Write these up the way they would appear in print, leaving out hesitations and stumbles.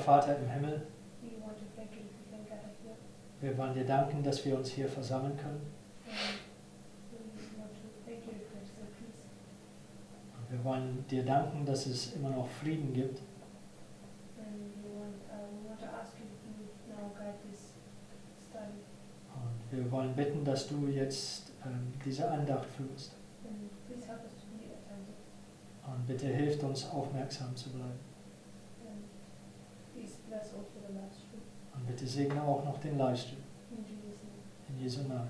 Vater im Himmel, wir wollen dir danken, dass wir uns hier versammeln können. Und wir wollen dir danken, dass es immer noch Frieden gibt. Und wir wollen bitten, dass du jetzt diese Andacht führst. Und bitte hilft uns, aufmerksam zu bleiben. Und bitte segne auch noch den Livestream. In Jesu Namen.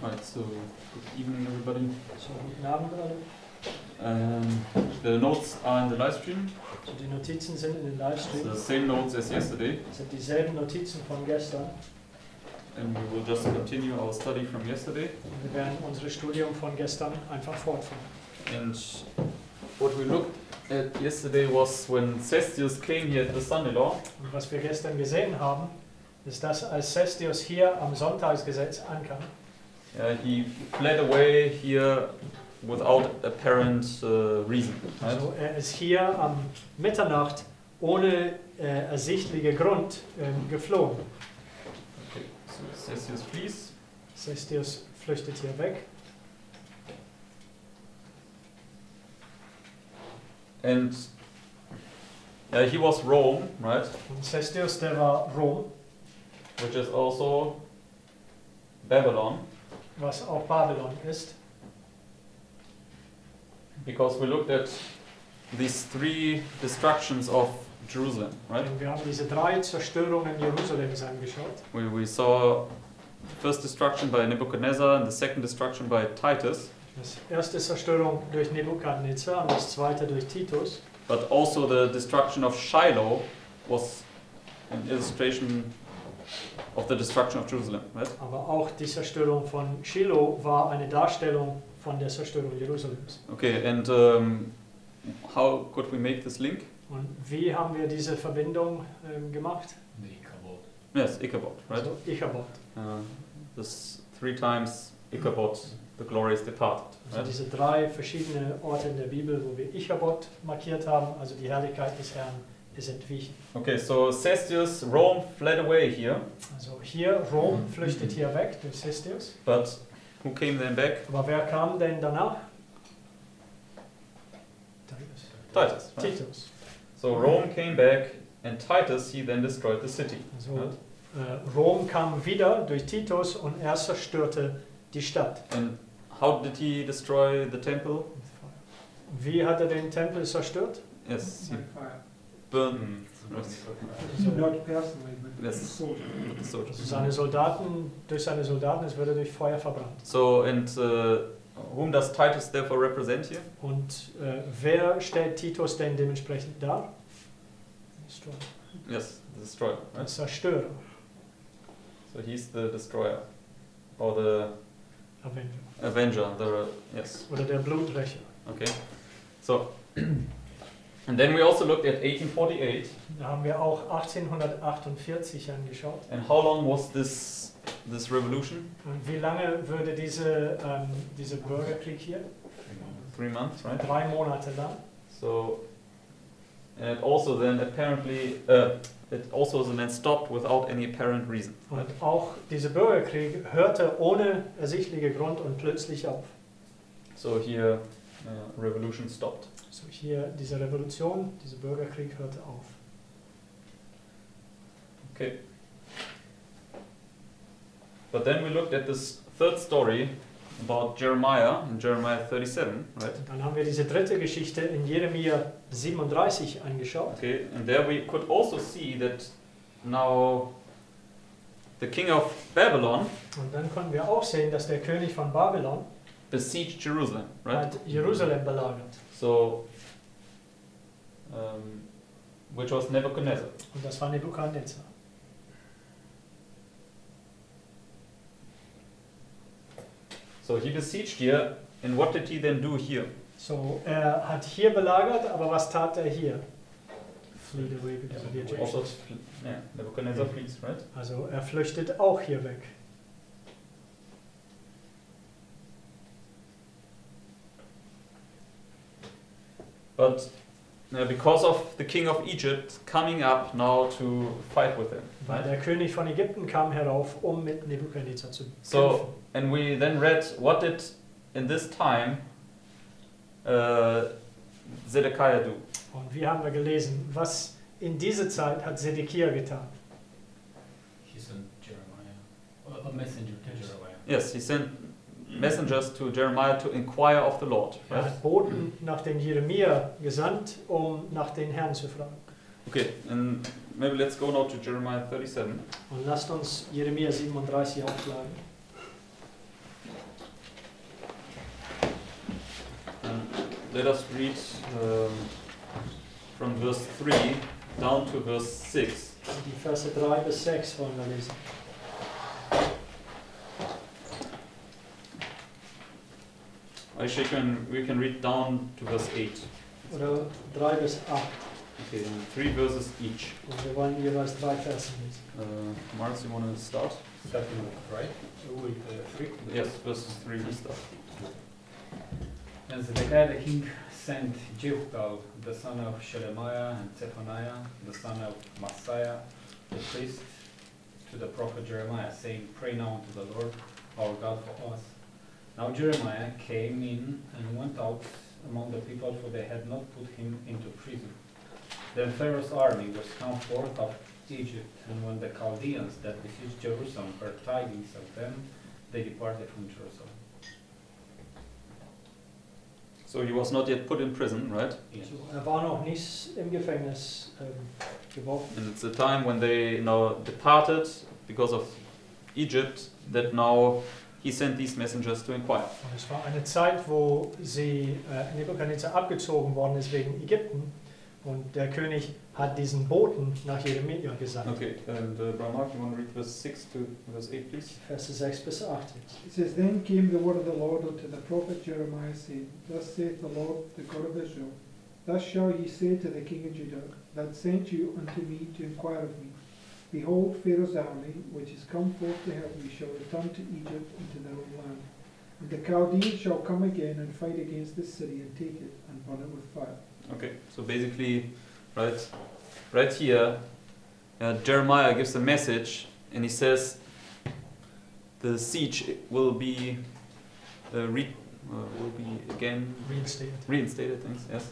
Right, so good evening everybody. So, guten Abend alle. The notes are in the live stream. So, die Notizen sind in den Livestream. It's the same notes as yesterday. Das sind dieselben Notizen von gestern. And we will just continue our study from yesterday. Und wir werden unser Studium von gestern einfach fortführen. And what we looked at yesterday was when Cestius came here at the Sunday law. Und was wir gestern gesehen haben, ist, dass als Cestius hier am Sonntagsgesetz ankam, he fled away here without apparent reason. Right? also er ist hier am Mitternacht ohne ersichtlichen Grund geflohen. Okay, so Cestius flees. Cestius flüchtet hier weg. And he was Rome, right? Und Cestius, der war Rom, Which is also Babylon, was auch Babylon ist. because we looked at these three destructions of Jerusalem, right? Und wir haben diese 3 Zerstörungen Jerusalems angeschaut. We saw the first destruction by Nebuchadnezzar and the second destruction by Titus, Das erste Zerstörung durch Nebukadnezar und das zweite durch Titus. but also the destruction of Shiloh was an illustration of the destruction of Jerusalem, right? Aber auch die Zerstörung von Shiloh war eine Darstellung von der Zerstörung Jerusalems. Okay, and how could we make this link? Und wie haben wir diese Verbindung gemacht? Yes, Ichabod, right? Also Ichabod. This 3 times Ichabod, the glory is departed, Also right? diese 3 verschiedene Orte in der Bibel, wo wir Ichabod markiert haben, also die Herrlichkeit des Herrn ist entwichen. Okay, so Cestius, Rome fled away here, Also hier, Rom flüchtet hier weg durch Cestius. but who came then back? Aber wer kam denn danach? Titus, right? Titus. So Rome came back, and Titus, he then destroyed the city. Also right? Rom kam wieder durch Titus und er zerstörte die Stadt. And how did he destroy the temple? Wie hat er den Tempel zerstört? Yes, he burned. Not personally, but Yes, soldier. the soldiers. Also seine Soldaten, durch seine Soldaten, es wurde durch Feuer verbrannt. So, and whom does Titus therefore represent here? Und wer stellt Titus denn dementsprechend dar? Yes, the destroyer, Der right? Zerstörer, So he's the destroyer, or the Avenger. avenger, yes, Oder der Bluträcher. okay. So, and then we also looked at 1848, Da haben wir auch 1848 angeschaut. and how long was this revolution? Und wie lange würde dieser Bürgerkrieg hier? 3 months, right? 3 Monate lang. So, and it also then apparently, it also then stopped without any apparent reason. Und auch dieser Bürgerkrieg hörte ohne ersichtlichen Grund und plötzlich auf. So here, revolution stopped. So hier diese Revolution, dieser Bürgerkrieg hörte auf. Okay. But then we looked at this third story about Jeremiah in Jeremiah 37, right? Und dann haben wir diese dritte Geschichte in Jeremia 37 angeschaut. Okay, and there we could also see that now the king of Babylon Und dann konnten wir auch sehen, dass der König von Babylon besieged Jerusalem, right? hat Jerusalem belagert. So, which was Nebuchadnezzar. Und das war Nebukadnezar. So he besieged here, and what did he then do here? So, er hat hier belagert, aber was tat er hier? Fled away because of the Also, Egyptians. yeah, Nebuchadnezzar flees, right? Also er flüchtet auch hier weg. but because of the king of Egypt coming up now to fight with him. Weil der König von Ägypten kam herauf, mit Nebukadnezar zu kämpfen. So, and we then read what did in this time Zedekiah do? Und wie haben wir gelesen, was in dieser Zeit hat Zedekia getan? He sent Jeremiah, a messenger to Jeremiah. Yes, he sent messengers to Jeremiah to inquire of the Lord. Right? Hat Boten nach den Jeremia gesandt, nach den Herrn zu fragen. Okay, and maybe let's go now to Jeremiah 37. Und lasst uns Jeremia 37 aufschlagen. And let us read from verse 3 down to verse 6. Die Verse 3 bis 6 wollen wir lesen. Actually, we can read down to verse 8. Oder 3 bis 8. Okay, and 3 verses each. Und wir wollen jeweils 3 Verse lesen. Marcus, you want to start? Starting right? With 3. Yes, verses 3 we start. And Zedekiah the king sent Jehuel, the son of Shelemiah, and Zephaniah, the son of Maaseiah, the priest, to the prophet Jeremiah, saying, Pray now unto the Lord our God for us. Now Jeremiah came in and went out among the people, for they had not put him into prison. Then Pharaoh's army was come forth of Egypt, and when the Chaldeans that besieged Jerusalem heard tidings of them, they departed from Jerusalem. So he was not yet put in prison, right? Yes. So, war noch nicht im Gefängnis geworfen. And it's a time when they now departed because of Egypt, that now he sent these messengers to inquire. Und es war eine Zeit, wo Nebukadnezar abgezogen worden ist wegen Ägypten. Und der König hat diesen Boten nach Jeremia gesandt. Okay, and Brahma, you want to read verse 6 to verse 8, please? Verse 6 bis 8. It says, Then came the word of the Lord unto the prophet Jeremiah, saying, Thus saith the Lord, the God of Israel, Thus shall ye say to the king of Judah, that sent you unto me to inquire of me, Behold, Pharaoh's army, which is come forth to help you, shall return to Egypt into their own land. And the Chaldeans shall come again and fight against this city, and take it, and burn it with fire. Okay, so basically, right here, Jeremiah gives a message, and he says the siege will be again reinstated. Thanks. Yes,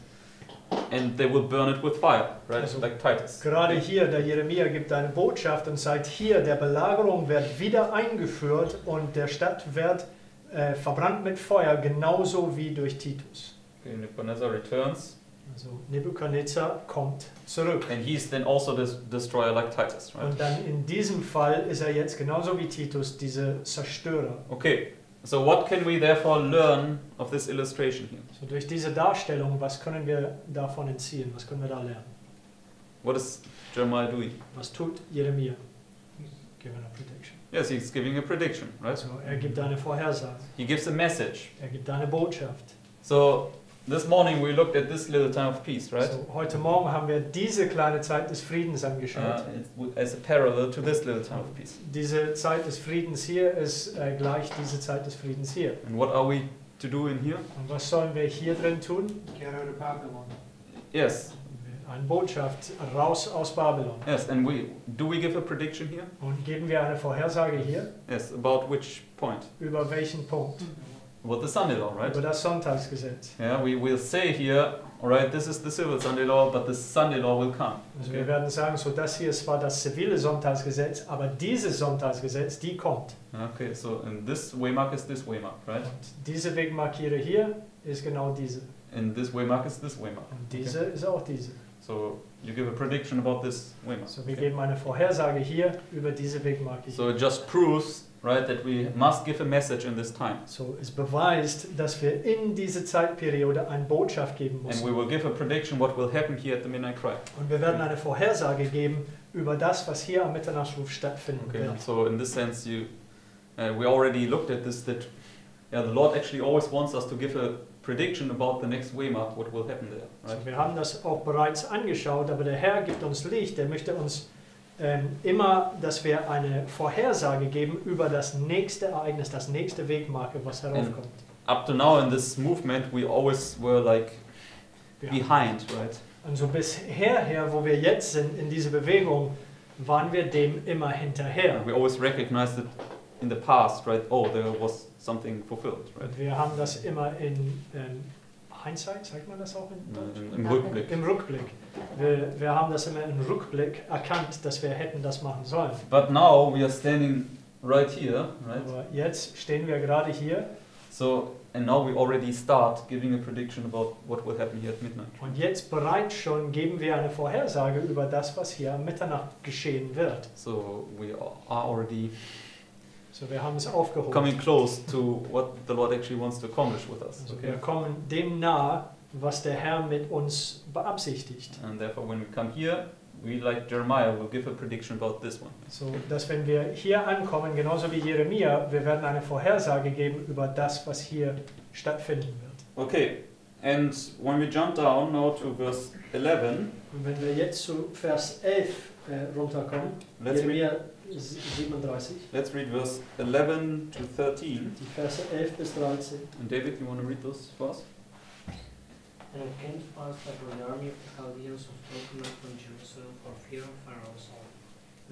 and they will burn it with fire, right? Also, like Titus. Gerade hier, der Jeremia gibt eine Botschaft und sagt hier, der Belagerung wird wieder eingeführt und der Stadt wird verbrannt mit Feuer, genauso wie durch Titus. Okay, Nebuchadnezzar returns. Also Nebukadnezar kommt zurück. And he's then also the destroyer like Titus, right? Und dann in diesem Fall ist er jetzt genauso wie Titus dieser Zerstörer. Okay, so what can we therefore learn of this illustration here? So durch diese Darstellung, was können wir davon entziehen? Was können wir da lernen? What is Jeremiah doing? Was tut Jeremia? Giving a prediction. Yes, he's giving a prediction, right? Also gibt eine Vorhersage. He gives a message. Gibt eine Botschaft. So this morning we looked at this little time of peace, right? So, heute Morgen haben wir diese kleine Zeit des Friedens angeschaut. As a parallel to this little time of peace. Diese Zeit des Friedens hier ist gleich diese Zeit des Friedens hier. And what are we to do in here? Und was sollen wir hier drin tun? Get out of Babylon. Yes. Eine Botschaft raus aus Babylon. Yes, and do we give a prediction here? Und geben wir eine Vorhersage hier? Yes, about which point? Über welchen Punkt? About the Sunday law, right? Über das Sonntagsgesetz. Yeah, we will say here, all right, this is the civil Sunday law, but the Sunday law will come. Also Okay. wir werden sagen, so das hier ist zwar das zivile Sonntagsgesetz, aber dieses Sonntagsgesetz, die kommt. Okay, so and this waymark is this waymark, right? Und diese Wegmarkiere hier ist genau diese. And this waymark is this waymark. Und diese ist auch diese. So you give a prediction about this waymark. So wir geben eine Vorhersage hier über diese Wegmarke. So it just proves, right, that we must give a message in this time. So es beweist, dass wir in diese Zeitperiode eine Botschaft geben And we müssen. will give a prediction what will happen here at the midnight cry. Und wir werden eine Vorhersage geben über das, was hier am Mitternachtsruf stattfinden Okay, wird. so in this sense, we already looked at this, that the Lord actually always wants us to give a prediction about the next waymark, what will happen there, So, right? wir haben das auch bereits angeschaut, aber der Herr gibt uns Licht, der möchte uns immer, dass wir eine Vorhersage geben über das nächste Ereignis, das nächste Wegmarke, was heraufkommt. Up to now in this movement, we always were like behind, right? Und so bisher, wo wir jetzt sind, in dieser Bewegung, waren wir dem immer hinterher. We always recognize that in the past, right? Oh, there was something fulfilled, right? Und wir haben das immer in Hindsight, sagt man das auch in Deutsch? Im Rückblick. Im Rückblick. Wir haben das immer im Rückblick erkannt, dass wir hätten das machen sollen. But now we are standing right here, right? Aber jetzt stehen wir gerade hier So, and now we already start giving a prediction about what will happen here at midnight. und jetzt bereits schon geben wir eine Vorhersage über das, was hier am Mitternacht geschehen wird. So we are already So, wir haben es aufgehoben. coming close to what the Lord actually wants to accomplish with us. Also, Okay? wir kommen dem nahe, was der Herr mit uns beabsichtigt. And therefore, when we come here, we, like Jeremiah, will give a prediction about this one. So, dass wenn wir hier ankommen, genauso wie Jeremia, wir werden eine Vorhersage geben über das, was hier stattfinden wird. Okay, and when we jump down now to verse 11, Und wenn wir jetzt zu Vers 11 runterkommen, let's read, Jeremia 37, let's read verse 11 to 13. die Verse 11 bis 13. And David, you want to read those for us? And it came to pass that when the army of the Chaldeans was broken up from Jerusalem for fear of Pharaoh's army,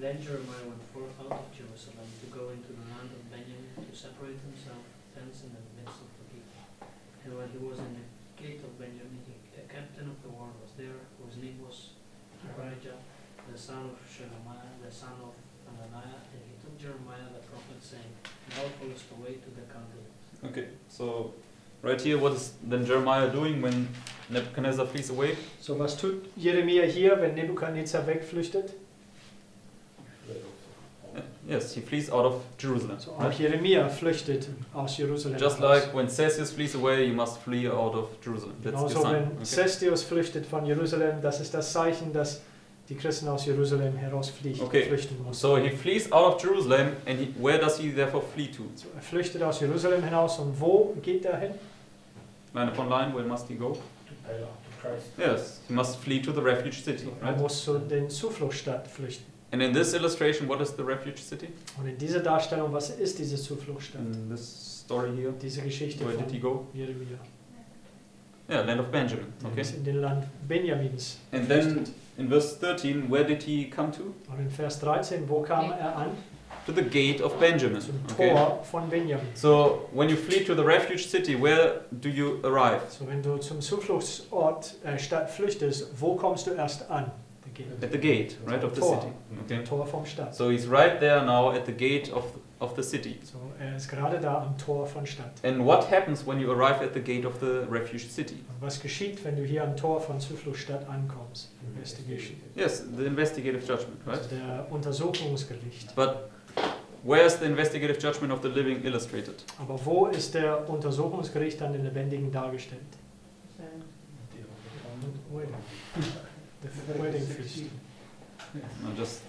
then Jeremiah went forth out of Jerusalem to go into the land of Benjamin to separate himself thence in the midst of the people. And when he was in the gate of Benjamin, a captain of the ward was there, whose name was Arijah, the son of Shelemiah, the son of Hananiah, and he took Jeremiah the prophet, saying, Thou fallest away to the Chaldeans. Okay, so right here, what is then Jeremiah doing when Nebuchadnezzar flees away? So, was tut Jeremia hier, wenn Nebukadnezar wegflüchtet? Yes, he flees out of Jerusalem. So, auch Right? Jeremia flüchtet aus Jerusalem. Just heraus. like when Cestius flees away, you must flee out of Jerusalem. That's the Genauso, sign. wenn Okay? Cestius flüchtet von Jerusalem, das ist das Zeichen, dass die Christen aus Jerusalem flüchten mussten. So he flees out of Jerusalem, and where does he therefore flee to? So, er flüchtet aus Jerusalem hinaus und wo geht er hin? Line upon line, where must he go? To Christ. Yes, he must flee to the refuge city, Er right? muss zu den Zufluchtsstadt flüchten. And in this illustration, what is the refuge city? Und in dieser Darstellung, was ist diese Zufluchtsstadt? In this story here, Diese Geschichte where did he von go? Jeremia. Yeah, land of Benjamin. Er Okay. ist in den Land Benjamins. And then in verse 13, where did he come to? Und in Vers 13, wo kam er an? To the gate of Benjamin. Zum Okay. Tor von Benjamin. So when you flee to the refuge city, where do you arrive? So, wenn du zum Zufluchtsort Stadt flüchtest, wo kommst du erst an? At the gate, right, of the Tor. city. Okay. Tor vom Stadt. So he's right there now at the gate of the city. So, er ist gerade da am Tor von Stadt. And what happens when you arrive at the gate of the refuge city? Und was geschieht, wenn du hier am Tor von Zufluchtsstadt ankommst? Investigation. Yes, the investigative judgment, right? Also der Untersuchungsgericht. But where's the investigative judgment of the living illustrated? Aber wo ist der Untersuchungsgericht an den Lebendigen dargestellt? The wedding feast. Now just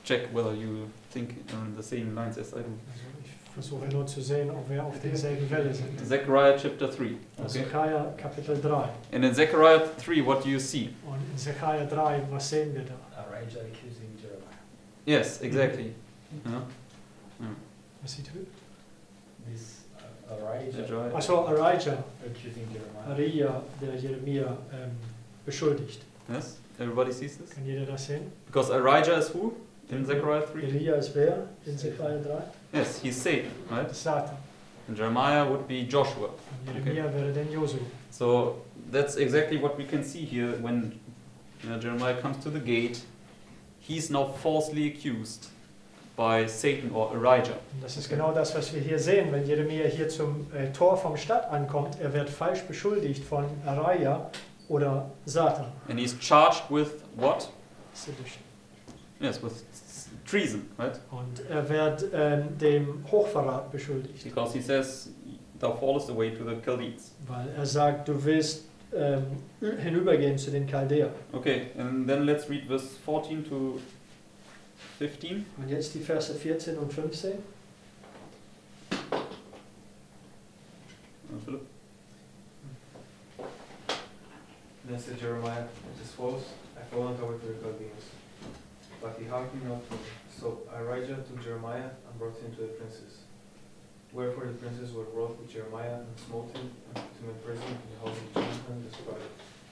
check whether you think on the same lines as I do. Also ich versuche nur zu sehen, ob wir auf derselben Welle sind. Zechariah chapter 3. Okay. Zechariah Kapitel 3. And in Zechariah 3, what do you see? Und in Zechariah 3, was sehen wir da? Arijah accusing Jeremiah. Yes, exactly. Yeah. Was sieht wir? This Arijah Zechariah. Achso, Arijah. accusing Jeremiah. Arijah, der Jeremia beschuldigt. Yes, everybody sees this? Kann jeder das sehen? Because Arijah is who in Zechariah 3? Arijah ist wer in Zechariah 3? Yes, he's Satan, right? Satan. And Jeremiah would be Joshua. Und Jeremia wäre dann Josua. So that's exactly what we can see here when Jeremiah comes to the gate. He's now falsely accused by Satan or Arijah. Und das ist genau das, was wir hier sehen, wenn Jeremia hier zum Tor vom Stadt ankommt. Er wird falsch beschuldigt von Arijah oder Satan. And he's charged with what? Sedition. Yes, with treason, right? Und er wird dem Hochverrat beschuldigt, Because he says, thou fallest away to the Chaldeans. weil er sagt, du willst hinübergehen zu den Chaldäern. Okay, and then let's read verse 14 to 15. Und jetzt die Verse 14 und 15. Philip? Then said Jeremiah, it is false, I fell not away to the Chaldeans. But he hearkened not to me. So Arijah took Jeremiah and brought him to the princes. Wherefore the princes were wroth with Jeremiah and smote him and put him in prison in the house of Jonathan the scribe.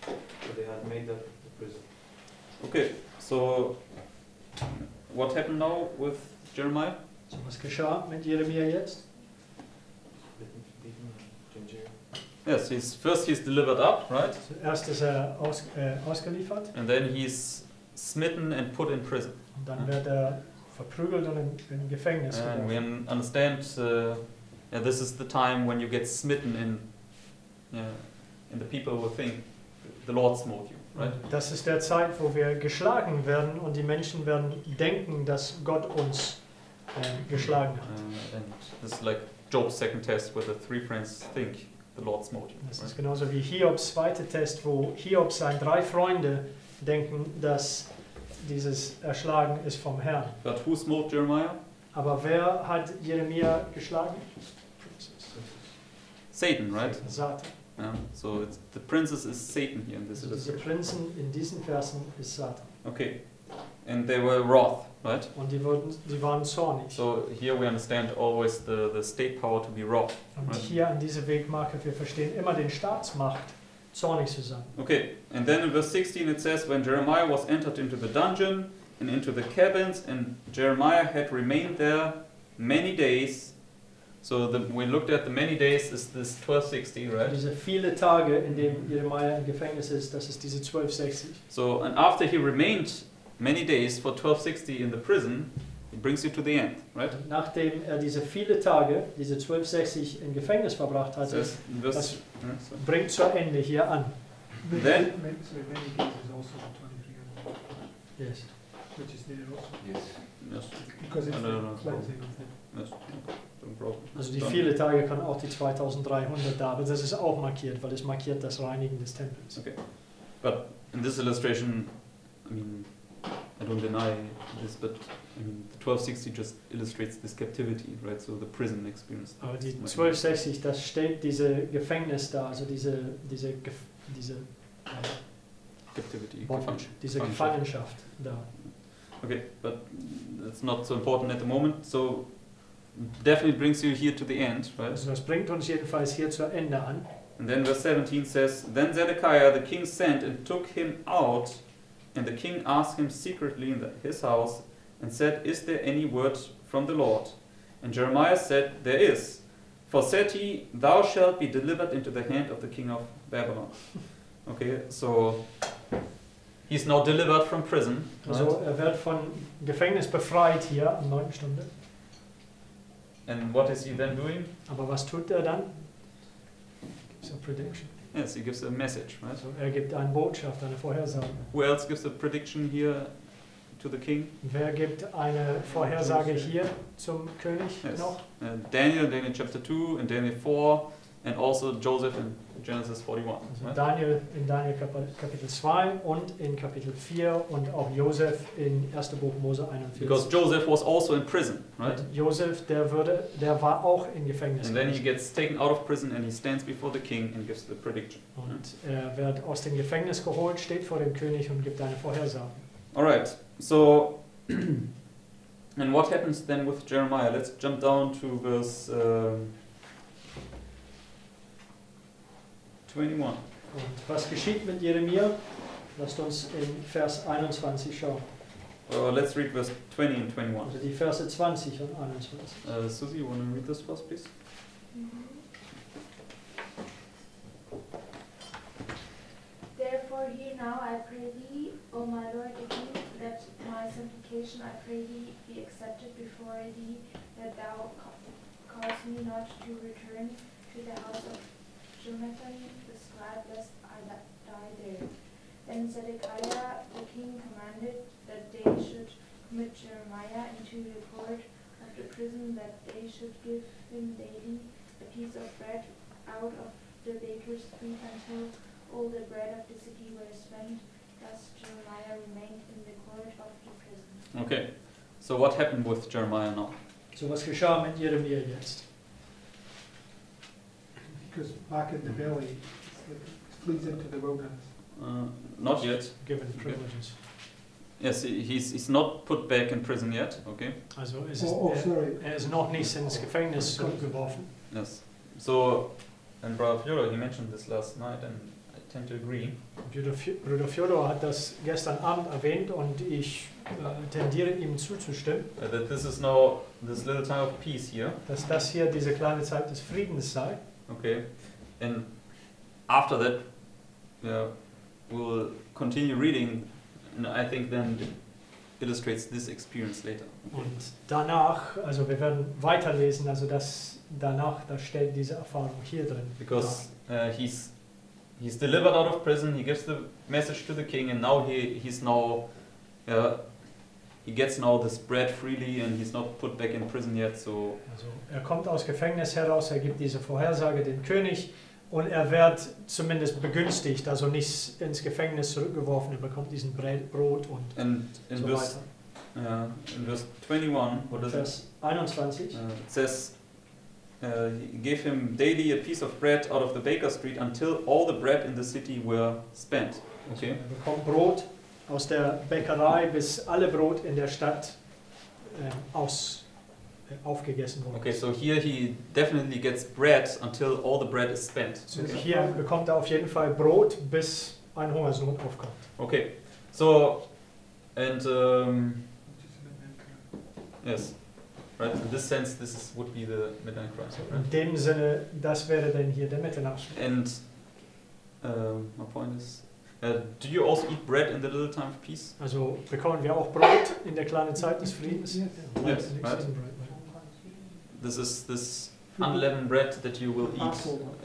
So they had made the prison. Okay, so what happened now with Jeremiah? So, was geschah mit Jeremia jetzt? Yes, he's delivered up, right? Zuerst ist ausgeliefert And then he's smitten and put in prison. und dann wird verprügelt und in Gefängnis And we geworfen. understand this is the time when you get smitten and the people will think the Lord smote you, right? Das ist der Zeit, wo wir geschlagen werden und die Menschen werden denken, dass Gott uns geschlagen hat. And this is like Job's second test where the 3 friends think the Lord smote you. Das Right? ist genauso wie Hiobs zweite Test, wo Hiob seine 3 Freunde denken, dass dieses Erschlagen ist vom Herrn. But who smote Jeremiah? Aber wer hat Jeremia geschlagen? Satan, right? Satan. Yeah. So the princess is Satan here in this Also diese illustration. Prinzen in diesen Versen ist Satan. Okay. And they were wroth, right? Und die waren zornig. So here we understand always the state power to be wroth. Und right. hier an diese Wegmarke, wir verstehen immer den Staatsmacht, zornig zu sein. Okay, and then in verse 16 it says, when Jeremiah was entered into the dungeon and into the cabins, and Jeremiah had remained there many days. So we looked at the many days is this 1260, right? Diese viele Tage, in denen Jeremia im Gefängnis ist, das ist diese 1260. So, and after he remained many days for 1260 in the prison, it brings you to the end, right? Und nachdem diese viele Tage, diese 1260 im Gefängnis verbracht It hatte, says in verse, das so. bringt zur Ende hier an. Then- Many days is also 2300, Yes. which is there also. Yes. Yes, Because it's No. cleansing of the yes, no problem. Also die Dann- viele Tage kann auch die 2300 da, aber das ist auch markiert, weil es markiert das Reinigen des Tempels. But in this illustration, I mean, I don't deny this, but I mean, the 1260 just illustrates this captivity, right? So the prison experience. Aber die 1260, das stellt diese Gefängnis da, also diese Captivity. diese Gefangenschaft da. Okay, but that's not so important at the moment. So definitely brings you here to the end, right? Also das bringt uns jedenfalls hier zur Ende an. And then verse 17 says, then Zedekiah the king sent and took him out, and the king asked him secretly in his house, and said, is there any word from the Lord? And Jeremiah said, there is. For said he, thou shalt be delivered into the hand of the king of Babylon. Okay, so he's now delivered from prison. Also wird von Gefängnis befreit hier am 9. Stunde. And what is he then doing? Aber was tut er dann? Gives a prediction. Yes, he gives a message, right? Also gibt eine Botschaft, eine Vorhersage. Who else gives a prediction here to the king? Wer gibt eine Vorhersage hier zum König Yes. noch? Daniel chapter 2, and Daniel 4, and also Joseph in Genesis 41. Also Right? Daniel in Daniel Kapitel 2 und in Kapitel 4 und auch Josef in 1. Buch Mose 41. Because Joseph was also in prison, right? Und Josef, der war auch in Gefängnis. And then he gets taken out of prison and he stands before the king and gives the prediction. Und er wird aus dem Gefängnis geholt, steht vor dem König und gibt eine Vorhersage. Alright, so, and what happens then with Jeremiah? Let's jump down to verse 21. Und was geschieht mit Jeremia? Lasst uns in Vers 21 schauen. Let's read verse 20 and 21. Also die Verse 20 und 21. Susie, you want to read this first, please? Therefore hear now, I pray thee, O my Lord the King, that my supplication, I pray thee, be accepted before thee, that thou cause me not to return to the house of Jonathan the scribe, lest I die there. Then Zedekiah the king commanded that they should commit Jeremiah into the court of the prison, that they should give him daily a piece of bread out of the baker's street until all the bread of the city were spent. Thus Jeremiah remained in the court of the prison. Okay, so what happened with Jeremiah now? So was geschah mit Jeremia jetzt? Because back in the belly, it's like it flees into the wilderness. Not yet. Given privileges. Yes, he's not put back in prison yet, okay? Also Sorry. er ist noch nicht ins Gefängnis zurückgeworfen. Yes. So, and Brother Fyodor, he mentioned this last night, and I tend to agree. Bruder Fjodor hat das gestern Abend erwähnt und ich tendiere ihm zuzustimmen, That this is now this little time of peace here. dass das hier diese kleine Zeit des Friedens sei. Okay, and after that, we'll continue reading, and I think then it illustrates this experience later. Und danach, also wir werden weiterlesen, also das danach, da stellt diese Erfahrung hier drin. Because he's delivered out of prison, he gives the message to the king, and now he gets now this bread freely, and he's not put back in prison yet. So Also er kommt aus Gefängnis heraus, er gibt diese Vorhersage dem König und er wird zumindest begünstigt, also nicht ins Gefängnis zurückgeworfen, er bekommt diesen Brot und and in so verse weiter. in verse 21, what is it? Vers 21. It says, he gave him daily a piece of bread out of the baker's street until all the bread in the city were spent. Okay. Er bekommt Brot aus der Bäckerei, bis alle Brot in der Stadt aufgegessen wurde. Okay, so here he definitely gets bread until all the bread is spent. So hier bekommt er auf jeden Fall Brot, bis ein Hungersnot aufkommt. Okay, so and yes, right. In this sense, would be the midnight cry. In Right? dem Sinne, das wäre denn hier der Mitternachtsschlaf. And my point is, do you also eat bread in the little time of peace? Also bekommen wir auch Brot in der kleinen Zeit des Friedens? Yes. Yes, right. This is this unleavened bread that you will eat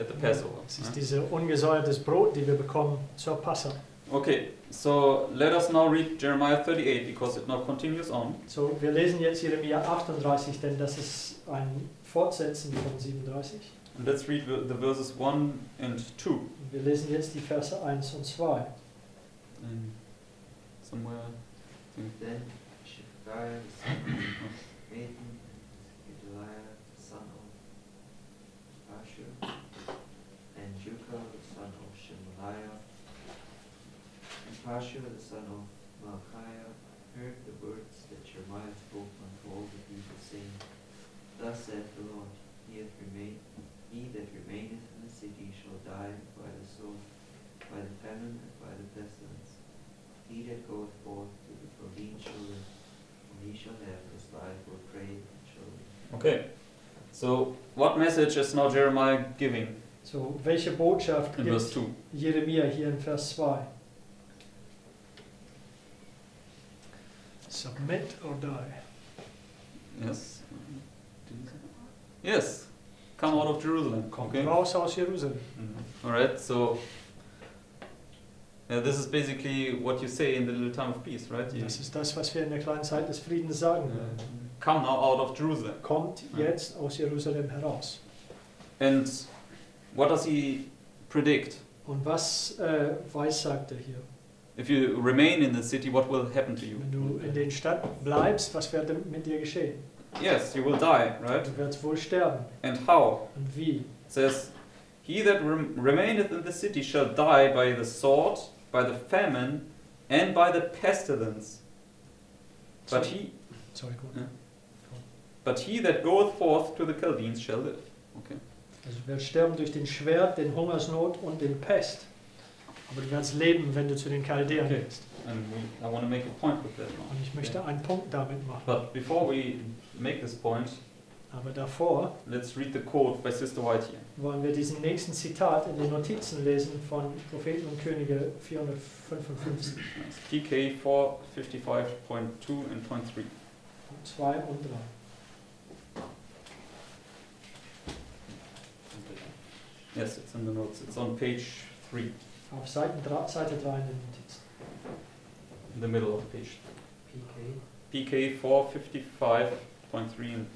at the Passover. Es ist dieses ungesäuertes Brot, die wir bekommen zur Passa. Okay, so let us now read Jeremiah 38 because it now continues on. So, wir lesen jetzt Jeremia 38, denn das ist ein Fortsetzen von 37. And let's read the verses 1 and 2. Wir lesen jetzt die Verse 1 und 2. Somewhere. Then Shephatiah the son of Nathan, Gedaliah the son of Pashur, and Judah the son of Shemaliah, and Pashur the son of Malchiah heard the words that Jeremiah spoke unto all the people, saying, Thus saith the Lord, he that remaineth in the city shall die by the sword, by the famine, and by the pestilence. He that goeth forth to the provincial, he shall have his life for prey and children. Okay, so what message is now Jeremiah giving So, welche Botschaft in verse gibt 2? Jeremia hier in Vers 2? Submit or die. Yes. Yes. Come out of Jerusalem. Kommt Okay. raus aus Jerusalem. Alright, so this is basically what you say in the little time of peace, right? You, Das ist das, was wir in der kleinen Zeit des Friedens sagen werden. come now out of Jerusalem. Kommt jetzt aus Jerusalem heraus. And what does he predict? Und was weissagt er hier? If you remain in the city, what will happen to you? Wenn du in der Stadt bleibst, was wird mit dir geschehen? Yes, you will die, right? Du wirst wohl sterben. And how? Und wie? It says, he that remaineth in the city shall die by the sword, by the famine, and by the pestilence. But he that goeth forth to the Chaldeans shall live. Okay. Also du wirst sterben durch den Schwert, den Hungersnot und den Pest. Aber du wirst leben, wenn du zu den Chaldäern gehst. And I want to make a point with that one. Und ich möchte einen Punkt damit machen. But before we make this point, Aber davor let's read the quote by Sister White here. wollen wir diesen nächsten Zitat in den Notizen lesen von Propheten und Könige 455. PK 455.2 and point 3. 2 und 3. Yes, it's in the notes. It's on page 3, Auf Seite 3 in den Notizen. in the middle of the page. PK. PK 455.3 and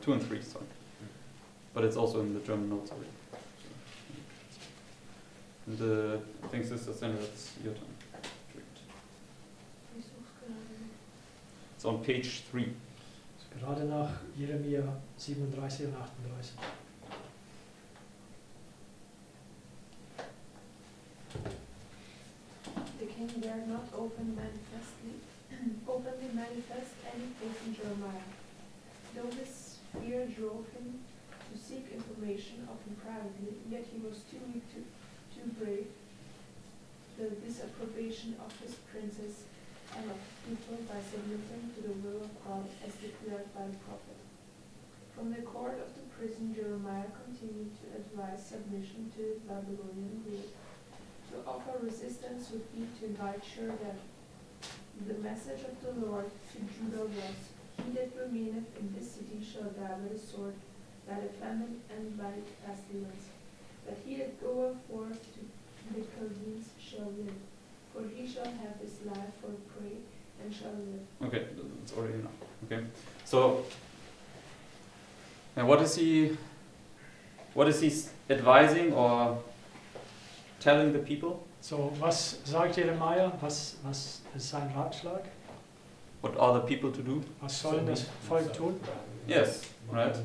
2 and 3, sorry. But it's also in the German notes already. And I think Sister Sandra, it's your turn. It's on page 3. Gerade nach Jeremia 37 und 38. The king dared not openly manifest any faith in Jeremiah, though his fear drove him to seek information of him privately, yet he was too weak to to break the disapprobation of his princes and of the people by submitting to the will of God as declared by the prophet. From the court of the prison, Jeremiah continued to advise submission to Babylonian rule. To offer resistance would be to invite sure that the message of the Lord to Judah was, "He that remaineth in this city shall die by the sword, by the famine, and by the pestilence. But he that goeth forth to the Chaldeans shall live, for he shall have his life for prey, and shall live." Okay, that's already enough. Okay, so and what is he advising or telling the people? So, was sagt Jeremia? Was ist sein Ratschlag? What are the people to do? Was soll das Volk tun? Yes, right.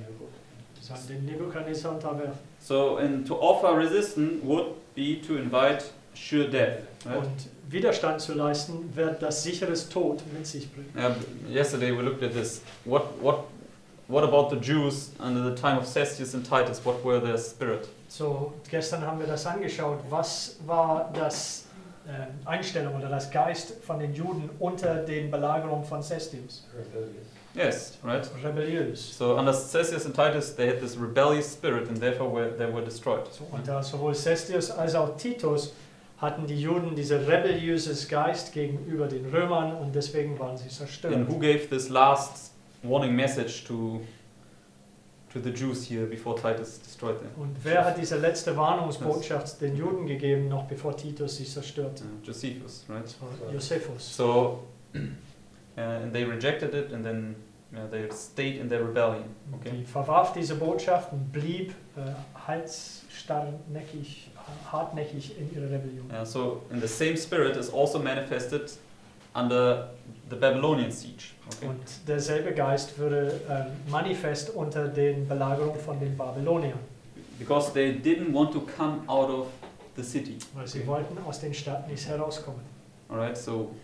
Sollen den Nebukadnezar unterwerfen. So, and to offer resistance would be to invite sure death. Right? Und Widerstand zu leisten, wird das sicheres Tod mit sich bringen. Yesterday we looked at this. What about the Jews under the time of Cestius and Titus? What were their spirit? So, gestern haben wir das angeschaut. Was war das Einstellung oder das Geist von den Juden unter den Belagerungen von Cestius? Yes, right. Rebelliös. So under Cestius and Titus they had this rebellious spirit and therefore they were destroyed. So, unter sowohl Cestius als auch Titus hatten die Juden dieser rebelliöses Geist gegenüber den Römern und deswegen waren sie zerstört. And who gave this last warning message to the Jews here before Titus destroyed them? Und wer hat diese letzte Warnungsbotschaft den Juden gegeben, noch bevor Titus sie zerstörte? Josephus, right? Das war Josephus. So, and they rejected it and then they stayed in their rebellion. Okay? Die verwarf diese Botschaft und blieb hartnäckig in ihrer Rebellion. So, in the same spirit is also manifested under the Babylonian siege. Okay? Und derselbe Geist würde manifest unter den Belagerungen von den Babyloniern. Because they didn't want to come out of the city. Weil sie wollten aus den Städten nicht herauskommen. Alright, so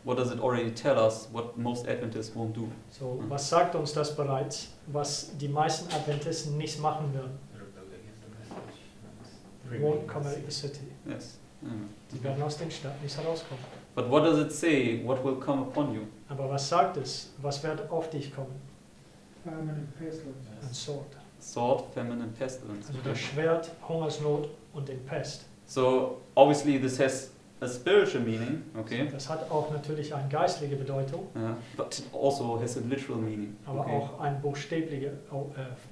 what does it already tell us what most Adventists won't do? So, was sagt uns das bereits, was die meisten Adventisten nicht machen werden? Won't come out of the city. Yes. Sie werden aus den Städten nicht herauskommen. But what does it say? What will come upon you? Aber was sagt es? Was wird auf dich kommen? Famine and pestilence. Ein Sword. Sword, famine, and pestilence. Also das Schwert, Hungersnot und den Pest. So obviously this has a spiritual meaning, okay? Das hat auch natürlich eine geistliche Bedeutung, but it also has a literal meaning. aber Okay? auch eine buchstäbliche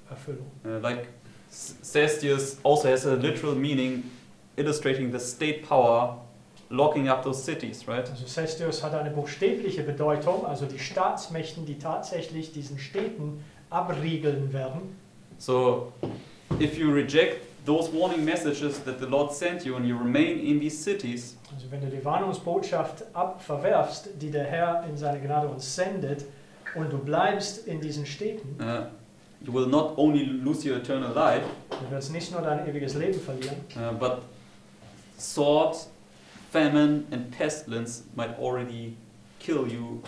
Erfüllung. Like Cestius also has a literal meaning, illustrating the state power locking up those cities, right? Also Cestius hat eine buchstäbliche Bedeutung, also die Staatsmächten, die tatsächlich diesen Städten abriegeln werden. So if you reject those warning messages that the Lord sent you and you remain in these cities, Also wenn du die Warnungsbotschaft verwerfst, die der Herr in seiner Gnade uns sendet, und du bleibst in diesen Städten, you will not only lose your eternal life, du wirst nicht nur dein ewiges Leben verlieren, but sword, famine and pestilence might already kill you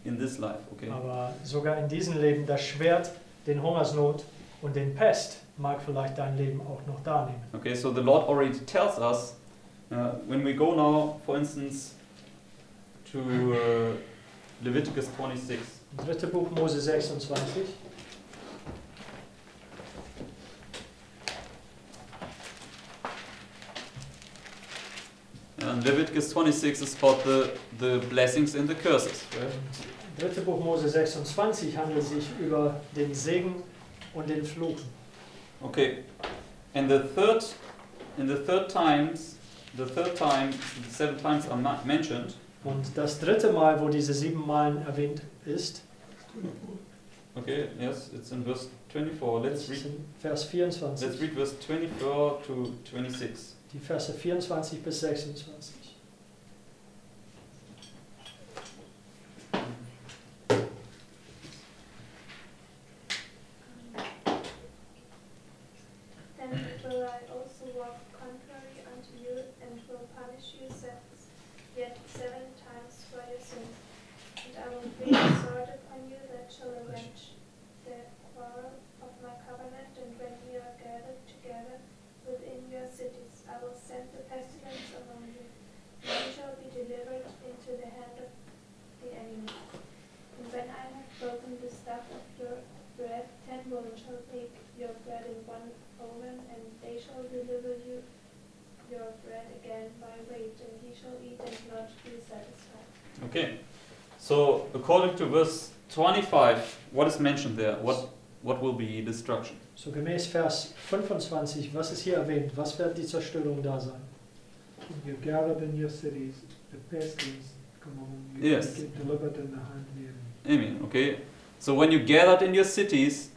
in this life, okay? aber sogar in diesem Leben das Schwert, den Hungersnot und den Pest mag vielleicht dein Leben auch noch da nehmen. Okay, so the Lord already tells us, when we go now, for instance, to Leviticus 26. Dritte Buch Mose 26. And Leviticus 26 is about the blessings and the curses, right? Dritte Buch Mose 26 handelt sich über den Segen und den Fluch. Okay, and the third time, the 7 times are mentioned. Und das dritte Mal, wo diese 7 Malen erwähnt ist, Okay, yes, it's in verse 24. ist in Vers 24. Let's read verse 24 to 26. Die Verse 24 bis 26. Then will I also walk contrary unto you, and will punish you yet 7 times for your sins. And I will bring a sword upon you that shall avenge the quarrel of my covenant, and when ye are gathered together within your cities, I will send So according to verse 25, what is mentioned there? What will be destruction? So gemäß Vers 25, was ist hier erwähnt? Was wird die Zerstörung da sein? When you're gathered in your cities, the pestilence come among you. Yes. You get delivered in the hand of the enemy. Amen. Okay. So when you gathered in your cities,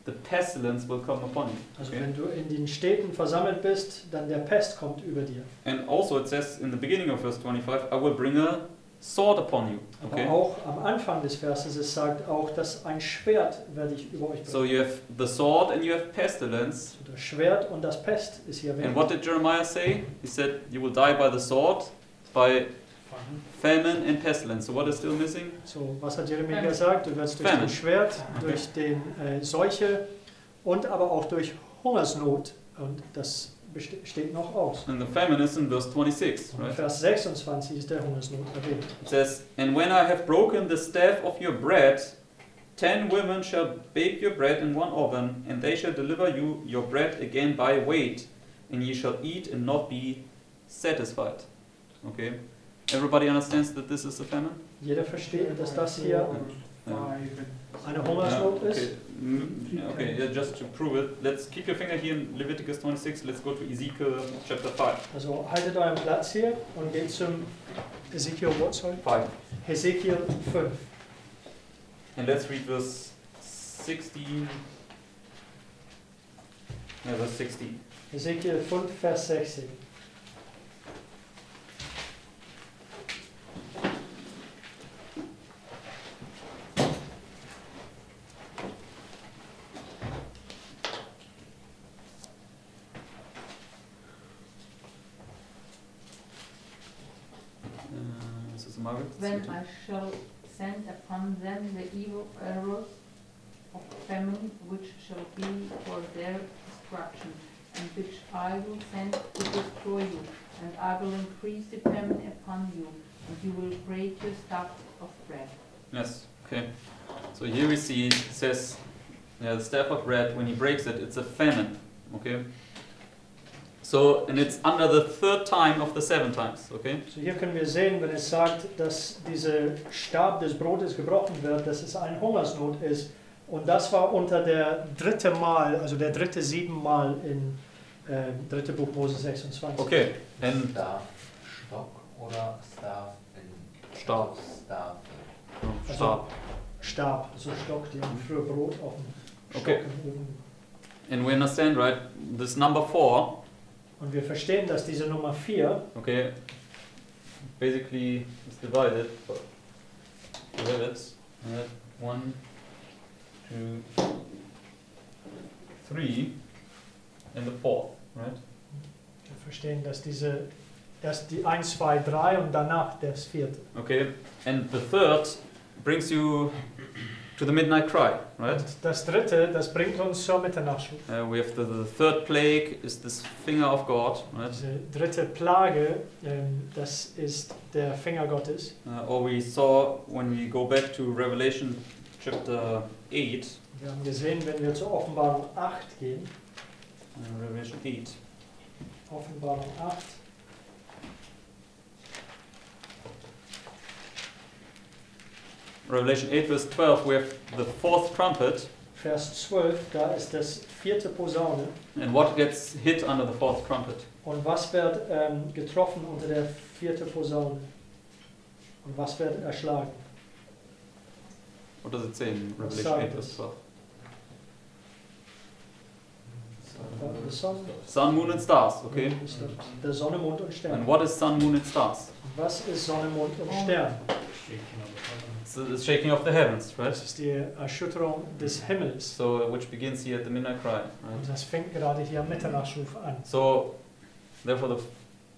the pestilence will come upon you. Also Okay? wenn du in den Städten versammelt bist, dann der Pest kommt über dir. And also it says in the beginning of verse 25, I will bring a sword upon you. Aber Okay. auch am Anfang des Verses, es sagt auch, dass ein Schwert werde ich über euch So bringen. you have the sword and you have pestilence. So das Schwert und das Pest ist hier And erwähnt. what did Jeremiah say? He said, you will die by the sword, by famine and pestilence. So what is still missing? So, was hat Jeremia gesagt? Du wirst durch Famine. den Schwert, durch den Seuche und aber auch durch Hungersnot. Und das steht noch aus. And the famine is in verse 26, Und right? Vers 26 ist der Hungersnot erwähnt. It says, and when I have broken the staff of your bread, 10 women shall bake your bread in one oven, and they shall deliver you your bread again by weight, and ye shall eat and not be satisfied. Okay? Everybody understands that this is a famine? Jeder versteht, dass das hier eine Hungersnot okay. ist. Okay, yeah, just to prove it, let's keep your finger here in Leviticus 26. Let's go to Ezekiel chapter 5. Also haltet euren Platz hier und geht zum Ezekiel, what, sorry? 5. Ezekiel 5. And let's read verse 16. Yeah, verse 16. Ezekiel 5, Vers 16. This is Margaret. When I shall send upon them the evil arrows of famine, which shall be for their destruction, and which I will send to destroy you, and I will increase the famine upon you, and you will break your staff of bread. Yes, okay. So here we see it says, the staff of bread, when he breaks it, it's a famine. Okay? So, and it's under the third time of the 7 times. Okay? So hier können wir sehen, wenn es sagt, dass dieser Stab des Brotes gebrochen wird, dass es eine Hungersnot ist. Und das war unter der dritte Mal, also der dritte 7 Mal in 3. Buch Mose 26. Okay. And Staff, Stock oder Staff in Stab. Staff. Stab. Stab, so Stock, die haben früher Brot auf dem Stock Okay. im Ofen. And we understand, right? This number 4, Und wir verstehen, dass diese Nummer 4, okay, basically is divided. But you have it. 1, 2, 3, and the 4th, right? wir verstehen, dass diese erst die 1, 2, 3 und danach das 4. Okay, and the 3rd brings you to the midnight cry, right? Und das dritte, das bringt uns zur Mitternachtsschub. We have the 3rd plague is this finger of God, right? Diese dritte Plage, das ist der Finger Gottes. Or we saw when we go back to Revelation chapter 8, Wir haben gesehen, wenn wir zur Offenbarung 8 gehen, Revelation 8, Offenbarung 8, Revelation 8 verse 12, we have the 4th trumpet, Vers 12, da ist das 4. Posaune. and what gets hit under the 4th trumpet? Und was wird getroffen unter der 4. Posaune? Und was wird erschlagen? What does it say in Was Revelation 8 sagt verse es? 12? The sun, Sun, moon and stars, okay? ist der Sonne, Mond und And Stern. what is sun, moon and stars? Was ist Sonne, Mond und Stern? Shaking of the heavens. It's the shaking of the heavens, right? Das ist die Erschütterung des Himmels. So, which begins here at the midnight cry, Und right? das fängt gerade hier am Mitternachtsruf an. So, therefore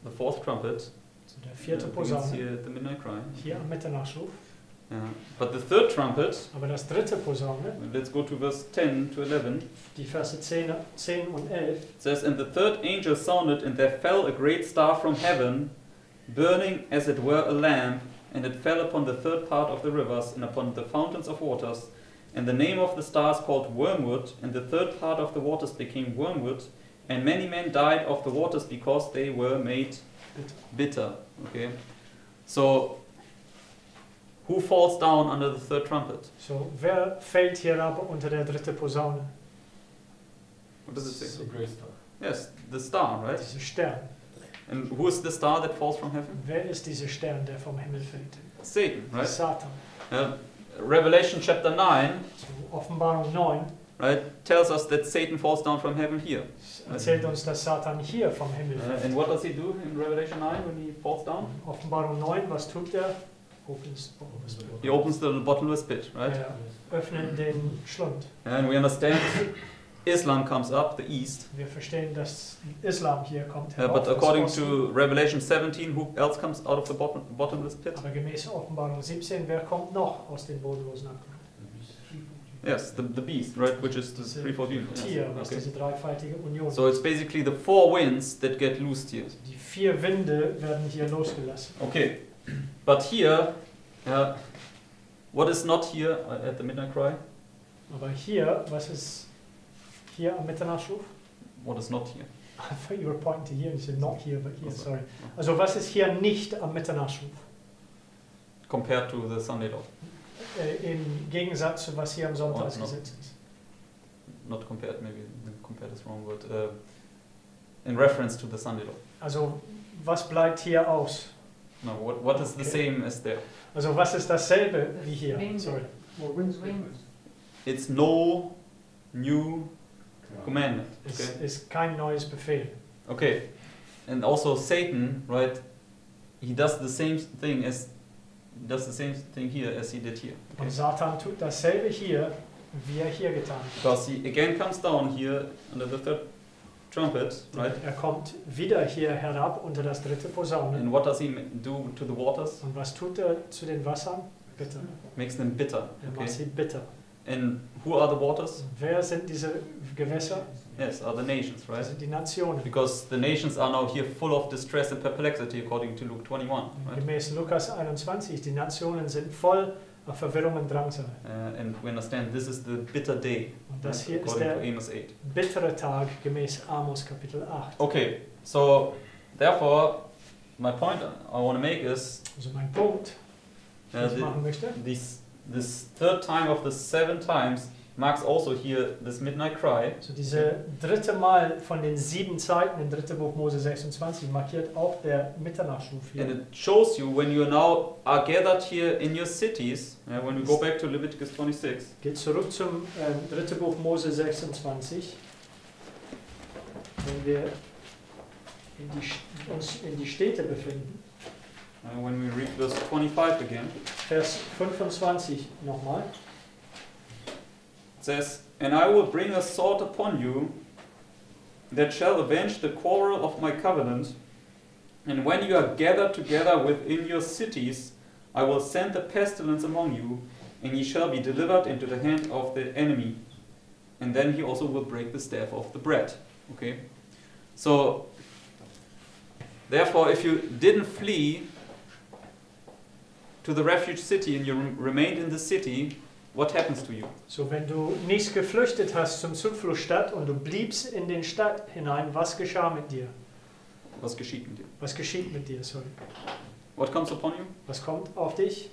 the 4th trumpet So der 4. begins Posaune, here at the midnight cry. hier am Mitternachtsruf. Yeah. But the 3rd trumpet, Aber das 3. Posaune, let's go to verse 10 to 11. die Verse 10 und 11, It says, and the 3rd angel sounded, and there fell a great star from heaven, burning as it were a lamp, and it fell upon the 3rd part of the rivers, and upon the fountains of waters. And the name of the star is called wormwood, and the 3rd part of the waters became wormwood, and many men died of the waters because they were made bitter. Okay, so Who falls down under the third trumpet? So, wer fällt hier ab unter der dritte Posaune? What does it say? The great star. Yes, the star, right? Dieser Stern. And who is the star that falls from heaven? Wer ist dieser Stern, der vom Himmel fällt? Satan, right? Satan. Revelation chapter 9, So, Offenbarung 9 right, tells us that Satan falls down from heaven here. erzählt uns, dass Satan hier vom Himmel fällt. And what does he do in Revelation 9 when he falls down? Offenbarung 9, was tut er? He opens the bottomless pit, right? Er öffnet den Schlund. And we understand Islam comes up, the east. Wir verstehen, dass Islam hier kommt. But das according Osten. to Revelation 17, who else comes out of the bottomless pit? Aber gemäß Offenbarung 17, wer kommt noch aus den bodenlosen Abgrund? Yes, the beast, right, which is the Diese threefold union. Yes. Tier, was Okay. diese dreifaltige Union So it's basically the four winds that get loosed here. Die 4 Winde werden hier losgelassen. Okay, but here, what is not here at the midnight cry? Aber hier, was ist hier am Mitternachtsruf? What is not here? I thought you were pointing to here and you said not here, but here, Also, sorry. Also was ist hier nicht am Mitternachtsruf? Compared to the Sunday law. Im Gegensatz zu was hier am Sonntagsgesetz ist. Not compared, maybe compared is wrong word. In reference to the Sunday law. Also was bleibt hier aus? No, what is the Okay. same as there? Also was ist dasselbe wie hier? Winde. Sorry. More windscreen. It's no new commandment. Es Okay. ist kein neues Befehl. Okay. And also Satan, right? He does the same thing here as he did here. Okay? Und Satan tut dasselbe hier, wie er hier getan hat. Because he again comes down here under the third trumpet, right? Er kommt wieder hier herab unter das dritte Posaune. And what does he do to the waters? Und was tut er zu den Wassern? Bitter. Makes them bitter. Er macht Okay. sie bitter. And who are the waters? Wer sind diese Gewässer? Yes, are the nations, Das right? sind die Nationen. Because the nations are now here full of distress and perplexity, according to Luke 21, right? Gemäß Lukas 21, die Nationen sind voll Verwirrung und Drangsal. And we understand this is the bitter day, Und das right? hier ist According to der Amos 8. bittere Tag gemäß Amos Kapitel 8. Okay, so therefore, my point I want to make is Also mein Punkt, den ich machen möchte, this third time of the 7 times marks also here this midnight cry. also diese dritte Mal von den 7 Zeiten im 3. Buch Mose 26 markiert auch der Mitternachtsruf And hier. it shows you when you now are gathered here in your cities, when we go back to Leviticus 26, Geht zurück zum 3. Buch Mose 26. Wenn wir uns in die Städte befinden. when we read verse 25 again, Vers 25 nochmal. it says, "And I will bring a sword upon you that shall avenge the quarrel of my covenant, and when you are gathered together within your cities, I will send the pestilence among you, and ye shall be delivered into the hand of the enemy. And then he also will break the staff of the bread." Okay? So, therefore, if you didn't flee to the refuge city and you remained in the city, what happens to you? So, wenn du nicht geflüchtet hast zum Zufluchtsstadt und du bliebst in den Stadt hinein, was geschah mit dir? Was geschieht mit dir? Was geschieht mit dir? Sorry. What comes upon you? Was kommt auf dich?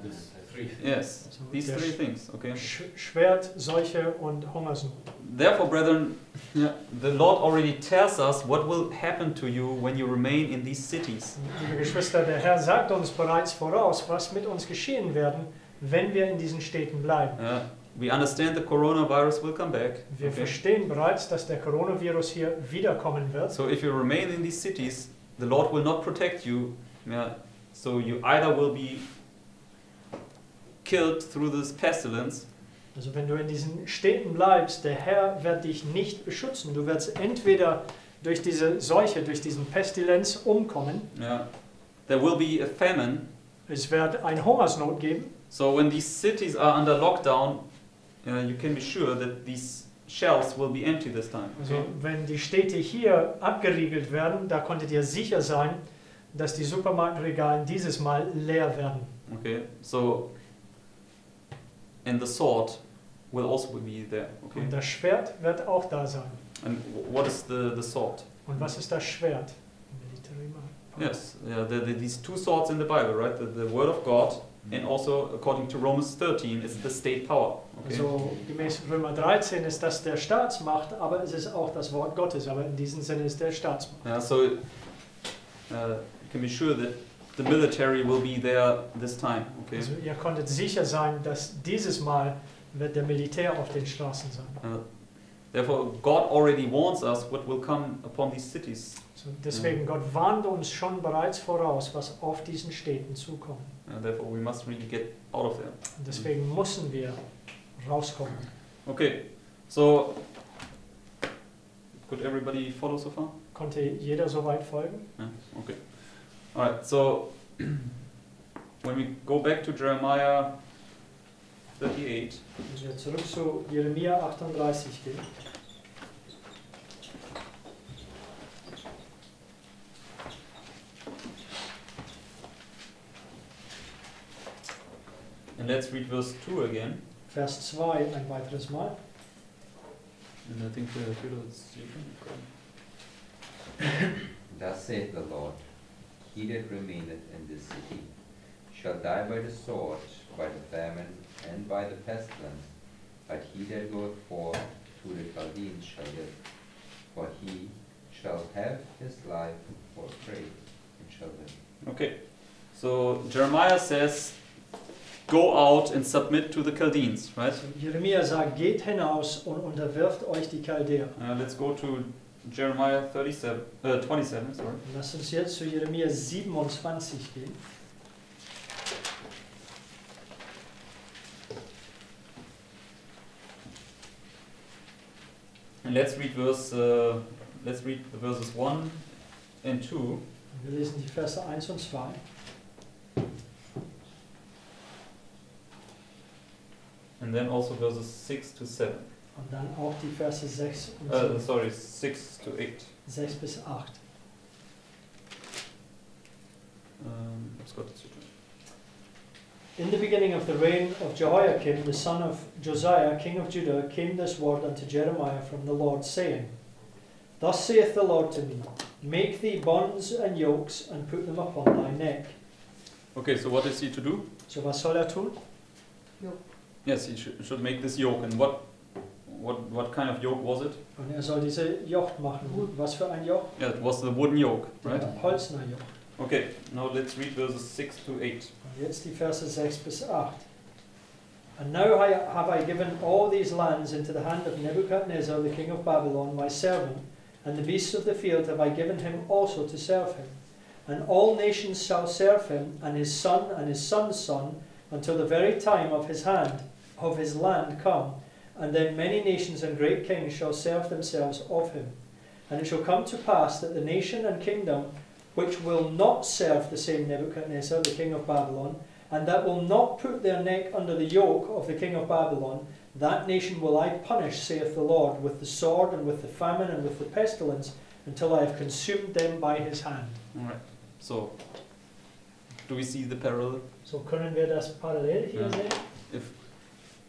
This three things. Yes, So, these der 3 things. Okay. Schwert, Seuche und Hungersnot. Therefore, brethren, the Lord already tells us what will happen to you when you remain in these cities. Liebe Geschwister, der Herr sagt uns bereits voraus, was mit uns geschehen werden, wenn wir in diesen Städten bleiben. We understand the coronavirus will come back. Wir Okay? verstehen bereits, dass der Coronavirus hier wiederkommen wird. So if you remain in these cities, the Lord will not protect you. So you either will be killed through this pestilence, Also wenn du in diesen Städten bleibst, der Herr wird dich nicht beschützen. Du wirst entweder durch diese Seuche, durch diesen Pestilenz umkommen. there will be a famine. Es wird eine Hungersnot geben. So when these cities are under lockdown, you can be sure that these shelves will be empty this time. Also Okay? wenn die Städte hier abgeriegelt werden, da konntet ihr sicher sein, dass die Supermarktregale dieses Mal leer werden. Okay, so and the sword will also be there. Okay, Und das Schwert wird auch da sein. and what is the sword? Und was ist das Schwert? Yes, these 2 swords in the Bible, right? The word of God and also according to Romans 13, it's the state power. Okay? Also gemäß Römer 13 ist das der Staatsmacht, aber es ist auch das Wort Gottes, aber in diesem Sinne ist der Staatsmacht. Yeah, so you can be sure that the military will be there this time. Okay? Also ihr konntet sicher sein, dass dieses Mal wird der Militär auf den Straßen sein. Therefore, God already warns us what will come upon these cities. So deswegen, Gott warnt uns schon bereits voraus, was auf diesen Städten zukommt. Therefore, we must really get out of there. Und deswegen müssen wir rauskommen. Okay, so could everybody follow so far? Konnte jeder soweit folgen? Yeah, okay. Alright, so when we go back to Jeremiah 38, Wenn wir zurück zu Jeremia 38 gehen, and let's read verse 2 again. Vers 2 ein weiteres Mal. And I think Peter, it's you can Thus saith the Lord, he that remaineth in this city shall die by the sword, by the famine, and by the pestilence, but he that goeth forth to the Chaldeans shall live. For he shall have his life for prey, and shall live. Okay, so Jeremiah says, go out and submit to the Chaldeans, right? Also Jeremia sagt, geht hinaus und unterwirft euch die Chaldäer. Let's go to Jeremiah 27, sorry. Lasst uns jetzt zu Jeremia 27 gehen. And let's read the verses 1 and 2. Wir lesen die Verse 1 und 2. And then also verses 6 to 7. Und dann auch die Verse 6 und 7. Sorry, 6 to 8. 6 bis 8. Let's go to the In the beginning of the reign of Jehoiakim, the son of Josiah, king of Judah, came this word unto Jeremiah from the Lord, saying, Thus saith the Lord to me, Make thee bonds and yokes, and put them upon thy neck. Okay, so what is he to do? So was soll tun? Yes, he should make this yoke. And what kind of yoke was it? Und soll diese Joch machen. Was für ein Joch? Yeah, it was the wooden yoke, right? Ein Holzner Joch. Okay, now let's read verses 6 to 8. Und jetzt die Verse 6 bis 8. And now have I given all these lands into the hand of Nebuchadnezzar, the king of Babylon, my servant, and the beasts of the field have I given him also to serve him. And all nations shall serve him, and his son's son, until the very time of his land come. And then many nations and great kings shall serve themselves of him. And it shall come to pass that the nation and kingdom which will not serve the same Nebuchadnezzar, the king of Babylon, and that will not put their neck under the yoke of the king of Babylon, that nation will I punish, saith the Lord, with the sword and with the famine and with the pestilence, until I have consumed them by his hand. Alright, so do we see the parallel? So können wir das parallel hier Ja. sehen?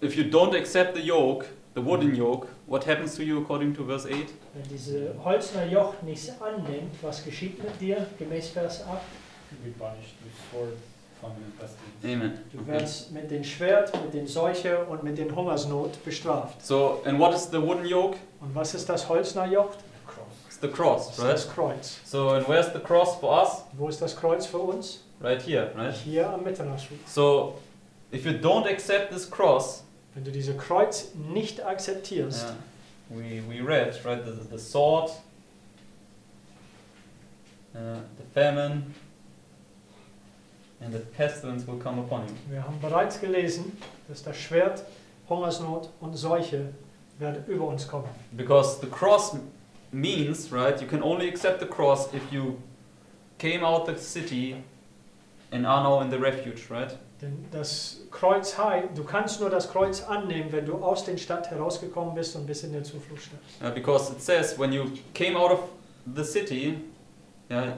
If you don't accept the yoke, the wooden yoke, what happens to you according to verse 8? Wenn diese Holzner Joch nicht annimmt, was geschieht mit dir, gemäß Vers 8? Be punished with sword, famine, and pestilence. Amen. Du Okay. wirst mit den Schwert, mit den Seuche und mit den Hungersnot bestraft. So, and what is the wooden yoke? Und was ist das Holzner Joch? The cross. It's the cross, Das ist right? das Kreuz. So, and where's the cross for us? Wo ist das Kreuz für uns? Right here, right? Hier am Mitternachtsschluss. So, if you don't accept this cross, Wenn du diese Kreuz nicht akzeptierst, we read, right, the sword, the famine, and the pestilence will come upon you. wir haben bereits gelesen, dass das Schwert, Hungersnot und Seuche werden über uns kommen. Because the cross means, right, you can only accept the cross if you came out the city and are now in the refuge, right? Denn das Kreuz heißt, du kannst nur das Kreuz annehmen, wenn du aus der Stadt herausgekommen bist und bist in der Zufluchtsstadt. Because it says when you came out of the city,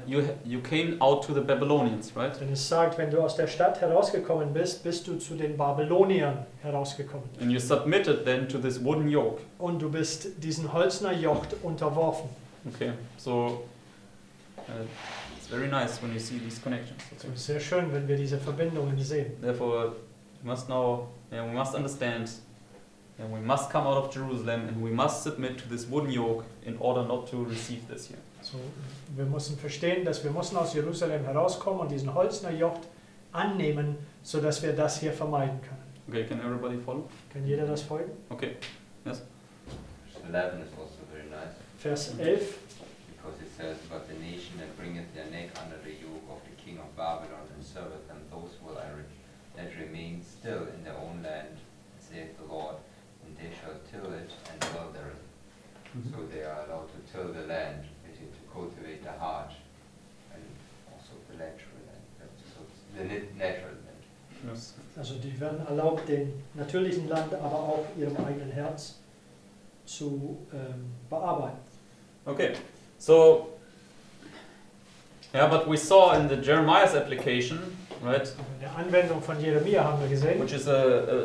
you came out to the Babylonians, right? Denn es sagt, wenn du aus der Stadt herausgekommen bist, bist du zu den Babyloniern herausgekommen. And you submitted then to this wooden yoke. Und du bist diesen Holzner Joch unterworfen. Okay, so very nice when you see these connections. So, es ist sehr schön, wenn wir diese Verbindungen sehen. Therefore, we must know, we must understand, we must come out of Jerusalem and we must submit to this wooden yoke in order not to receive this here. So, wir müssen verstehen, dass wir müssen aus Jerusalem herauskommen und diesen Holzner Joch annehmen, sodass wir das hier vermeiden können. Okay, can everybody follow? Kann jeder das folgen? Okay, yes. Verse 11 is also very nice, Vers 11. because it says, "But the nation that bringeth their neck under the yoke of the king of Babylon and serveth them, those will I that remain still in their own land, saith the Lord, and they shall till it and dwell therein." So they are allowed to till the land, to cultivate the heart, and also the natural land, so the natural land. Yes. Also die werden erlaubt, den natürlichen Land, aber auch ihrem eigenen Herz zu bearbeiten. Okay, so, yeah, but we saw in the Jeremiah's application, right, In der Anwendung von Jeremia haben wir gesehen, which is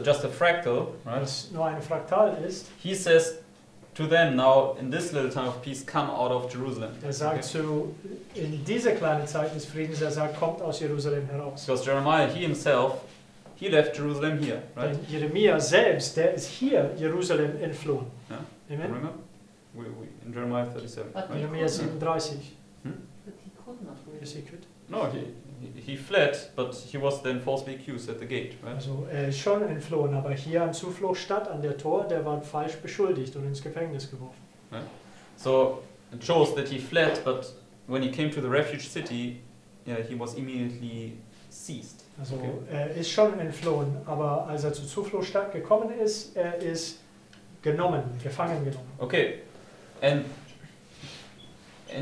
just a fractal, right, was nur ein Fraktal ist. he says to them now, in this little time of peace, come out of Jerusalem. Er sagt in dieser kleinen Zeit des Friedens, er sagt, kommt aus Jerusalem heraus. Because Jeremiah, he himself, he left Jerusalem here, right? Denn Jeremia selbst, der ist hier Jerusalem entflohen. Ja. Amen? Remember? In Jeremiah 37. But Right? Jeremia 37. But he could not really. Yes, he could. No, he fled, but he was then falsely accused at the gate, right? Also er ist schon entflohen, aber hier am Zufluchtsstadt, an der Tor, der war falsch beschuldigt und ins Gefängnis geworfen. So it shows that he fled, but when he came to the refuge city, yeah, he was immediately seized. Also Okay. er ist schon entflohen, aber als er zur Zufluchtsstadt gekommen ist, er ist gefangen genommen. Okay, and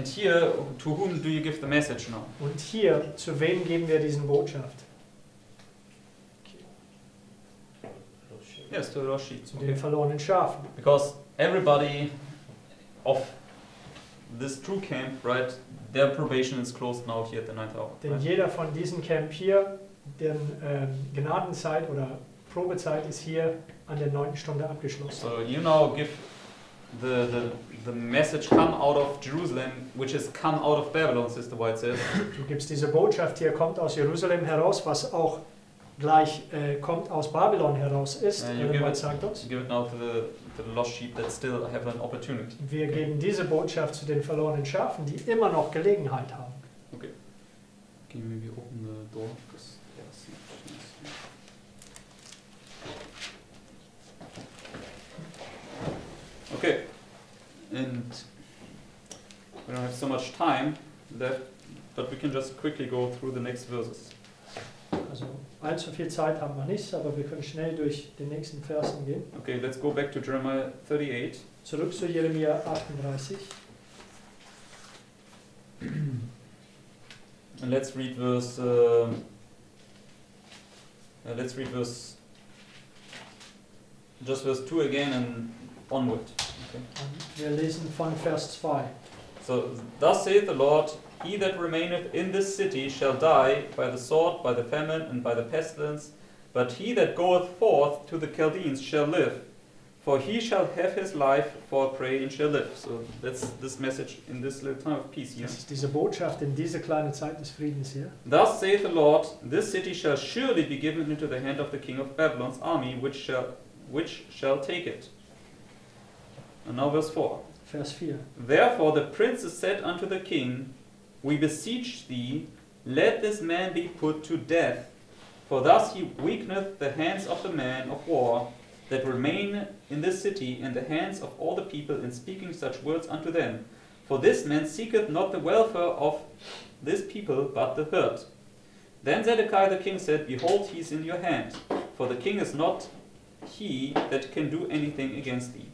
here, to whom do you give the message now? Und hier, zu wem geben wir diesen Botschaft? Yes, to the lost sheep. Zu den verlorenen Schafen. Because everybody of this true camp, right, their probation is closed now here at the 9th hour. Denn Right? jeder von diesem Camp hier, deren Gnadenzeit oder Probezeit ist hier an der 9. Stunde abgeschlossen. So you now give the message, come out of Jerusalem, which is come out of Babylon, Sister White says. Du gibst diese Botschaft hier, kommt aus Jerusalem heraus, was auch gleich kommt aus Babylon heraus ist. You give it, sagt uns. you give it now to the lost sheep that still have an opportunity. Wir geben diese Botschaft zu den verlorenen Schafen, die immer noch Gelegenheit haben. Okay. Can you maybe open the door? Because yes. Okay. And we don't have so much time left, but we can just quickly go through the next verses. Also allzu viel Zeit haben wir nicht, aber wir können schnell durch den nächsten Versen gehen. Okay, let's go back to Jeremiah 38. Zurück zu Jeremia 38. And let's read verse 2 again and onward. Okay. Wir lesen von Vers 2. So, thus saith the Lord, he that remaineth in this city shall die by the sword, by the famine, and by the pestilence, but he that goeth forth to the Chaldeans shall live, for he shall have his life for a prey and shall live. So that's this message in this little time of peace here. Das ist diese Botschaft in dieser kleinen Zeit des Friedens hier. Thus saith the Lord, this city shall surely be given into the hand of the king of Babylon's army, which shall take it. And now verse 4. Vers 4. Therefore the princes said unto the king, we beseech thee, let this man be put to death, for thus he weakeneth the hands of the men of war that remain in this city, and the hands of all the people in speaking such words unto them. For this man seeketh not the welfare of this people, but the hurt. Then Zedekiah the king said, behold, he is in your hand, for the king is not he that can do anything against thee.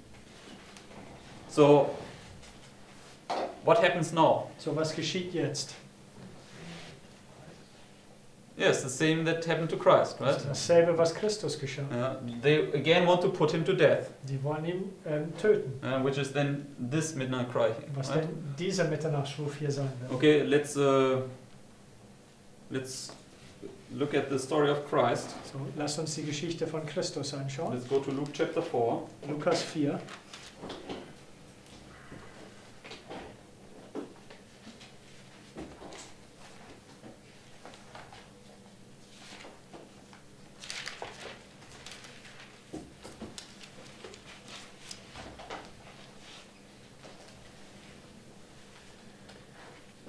So, what happens now? So, was geschieht jetzt? Yes, the same that happened to Christ, right? Das ist dasselbe, was Christus geschah. They again want to put him to death, Die wollen ihn töten. which is then this midnight cry here. Was Right? denn dieser Mitternachtsruf hier sein wird. Okay, let's look at the story of Christ. So, lasst uns die Geschichte von Christus anschauen. Let's go to Luke chapter 4. Lukas 4.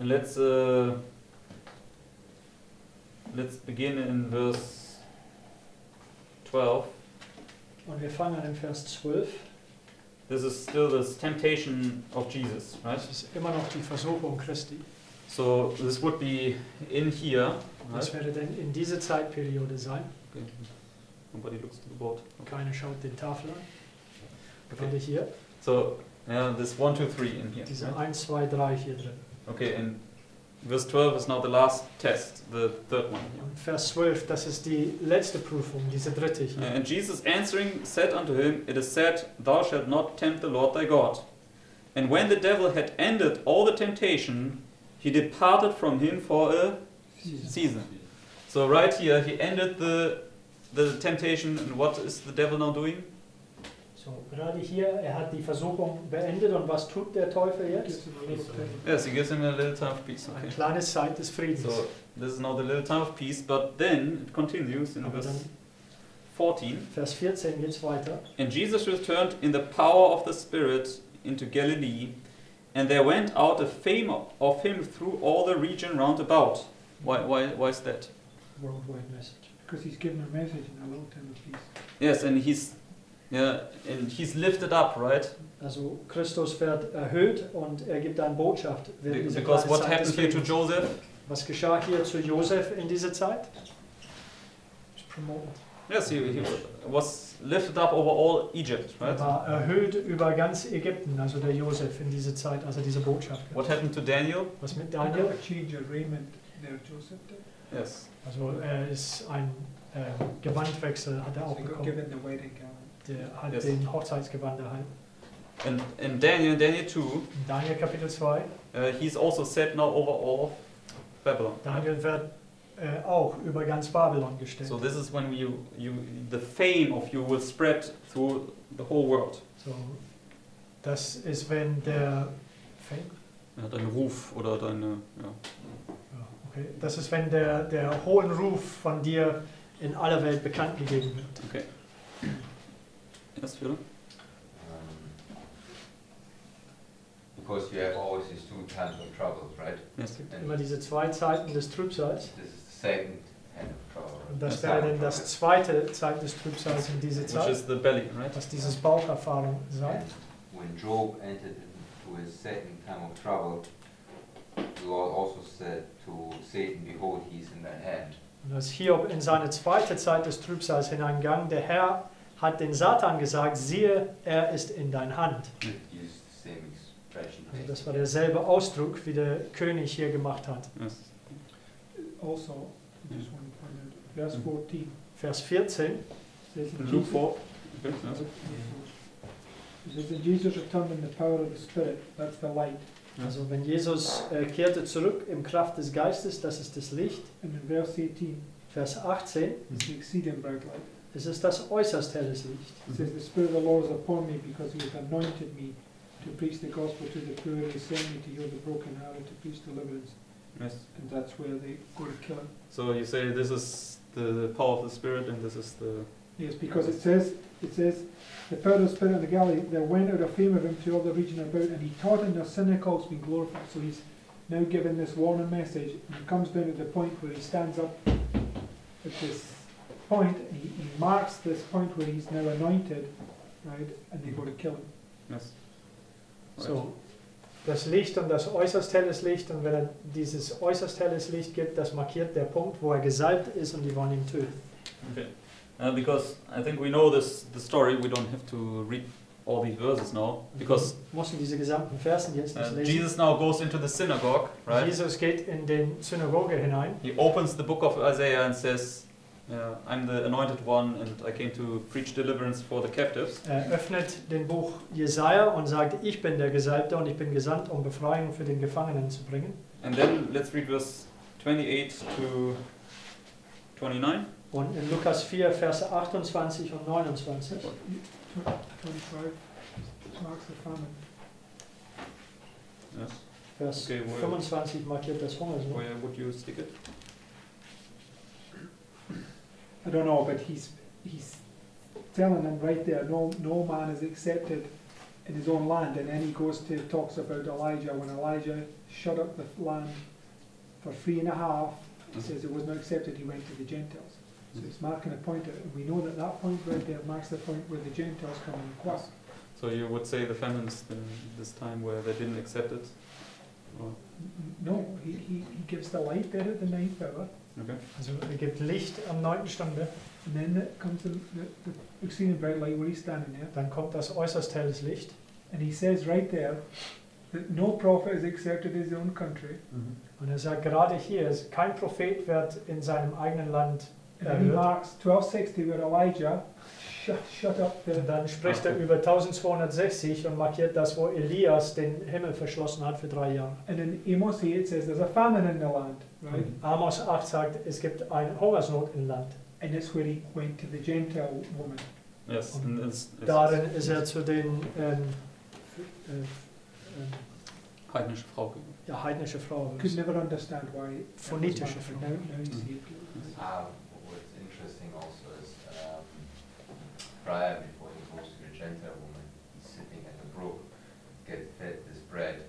And let's begin in verse 12. Und wir fangen an in Vers 12. This is still this temptation of Jesus, right? Das ist immer noch die Versuchung Christi. So this would be in here, Das right? werde denn in diese Zeitperiode sein. Okay. Nobody looks to the board. Okay. Keiner schaut den Tafel an. Okay. Gerade hier. So yeah, this 1, 2, 3 in here. Diese Right? 1, 2, 3 hier drin. Okay, and verse 12 is now the last test, the third one here. Und Vers 12, das ist die letzte Prüfung, diese dritte hier. And Jesus answering said unto him, It is said, Thou shalt not tempt the Lord thy God. And when the devil had ended all the temptation, he departed from him for a season. So right here, he ended the temptation, and what is the devil now doing? So, gerade hier, hat die Versuchung beendet und was tut der Teufel jetzt? Gives him a little time. Yes, he gives him a little time of peace. Eine Okay. kleine Zeit des Friedens. So this is now the little time of peace, but then it continues in Aber verse dann 14. Vers 14 geht's weiter. And Jesus returned in the power of the Spirit into Galilee, and there went out a fame of him through all the region round about. Why is that? Worldwide message. Because he's given a message in a little time of peace. Yes, and he's lifted up, right? Also Christus wird erhöht und er gibt eine Botschaft. während dieser Because kleinen what Zeit des happened here to Friedens. Joseph? Was geschah hier zu Josef in dieser Zeit? Ist promoted. Yes, he was lifted up over all Egypt, Er right? war erhöht über ganz Ägypten, also der Josef in dieser Zeit, als er diese Botschaft gab. What happened to Daniel? Was mit Daniel, Daniel? a change of raiment there, Joseph did. Yes. Also er ist ein Gewandwechsel hat er So auch he got bekommen. given the wedding gown. Der hat Yes. den Hochzeitsgewand erhalten. And in Daniel 2, In Daniel Kapitel 2, he's also set now over all of Babylon. Daniel wird auch über ganz Babylon gestellt. So this is when the fame of you will spread through the whole world. So, das ist, wenn der Fame? Ja, dein Ruf oder deine, ja. Ja, okay. Das ist, wenn der hohen Ruf von dir in aller Welt bekannt gegeben wird. Okay. Yes, Philip? Because you have always these two times of trouble, right? Yes. Es gibt immer diese zwei Zeiten des Trübsals. This is the second kind of trouble. Und das Yes. wäre dann das zweite Zeit des Trübsals in dieser Which Zeit, is the belly, right? was dieses Baucherfahrung sei. And when Job entered into his second time of trouble, the Lord also said to Satan, Behold, he is in thy hand. Und als Hiob in seine zweite Zeit des Trübsals hineingang, der Herr hat den Satan gesagt, siehe, er ist in dein Hand. He used the same expression. Also das war derselbe Ausdruck, wie der König hier gemacht hat. Yes. Also, just one point out, verse 14 Vers 14, says in Luke Jesus, 4. Okay, yes. it says that Jesus returned in the power of the Spirit, that's the light. also wenn Jesus kehrte zurück in Kraft des Geistes, das ist das Licht. And in verse 18, Vers 18, it's the exceeding bright light. es ist das äußerst helles Licht. It says, the Spirit of the Lord is upon me because he has anointed me to preach the gospel to the poor, he sent me to heal the brokenhearted, to preach deliverance. Yes. And that's where they go to kill him. So you say this is the power of the Spirit and this is the... Yes, because it says, the power of the Spirit in the Galilee, there went out a fame of him to all the region about, and he taught in their synagogues being glorified. So he's now given this warning message, and he comes down to the point where he stands up at this point, and he marks this point where he's now anointed, right, and they go to kill him. Yes. Right. So, das Licht und das äußerst helles Licht, und wenn er dieses äußerst helles Licht gibt, das markiert der Punkt, wo er gesalbt ist und die wollen ihn töten. Okay. Because I think we know the story, we don't have to read all these verses now, because Wir müssen diese gesamten Versen jetzt nicht lesen. Jesus now goes into the synagogue, right? Jesus geht in den Synagoge hinein. He opens the book of Isaiah and says, I'm the anointed one and I came to preach deliverance for the captives. Er öffnet den Buch Jesaja und sagt, ich bin der Gesalbte und ich bin gesandt, um Befreiung für den Gefangenen zu bringen. And then let's read verse 28 to 29. Und in Lukas 4, Verse 28 und 29. 25 marks the famine. Yes. Vers Okay, where- 25 markiert das Hungersnot. Where would you stick it? I don't know, but he's telling them right there, no man is accepted in his own land, and then he talks about Elijah. When Elijah shut up the land for 3.5, he says it was not accepted, he went to the Gentiles. So it's marking a point, and we know that point right there marks the point where the Gentiles come in class. So you would say the famines in this time where they didn't accept it? Or? No, he gives the light there at the 9th hour. Okay. Also er gibt Licht am 9. Stunde. And then comes the exceeding bright light where he's standing there. Dann kommt das äußerst helles Licht. And he says right there that no prophet is accepted in his own country. Und er sagt gerade hier, kein Prophet wird in seinem eigenen Land And then he erhört. marks 1260 where Elijah shut up the... Und dann spricht er über 1260 und markiert das, wo Elias den Himmel verschlossen hat für 3 Jahre. And in Amos 8 it says there's a famine in the land, right? Amos 8 sagt, es gibt eine Hungersnot im Land. And that's where he went to the Gentile woman. Yes. Und And it's darin ist er zu den heidnische Frau gegangen. ja, heidnische Frau. Could never understand why. Phonitische Frau. Now you see it. What's interesting also is prior, before he goes to the Gentile woman, he's sitting at the brook, get fed this bread.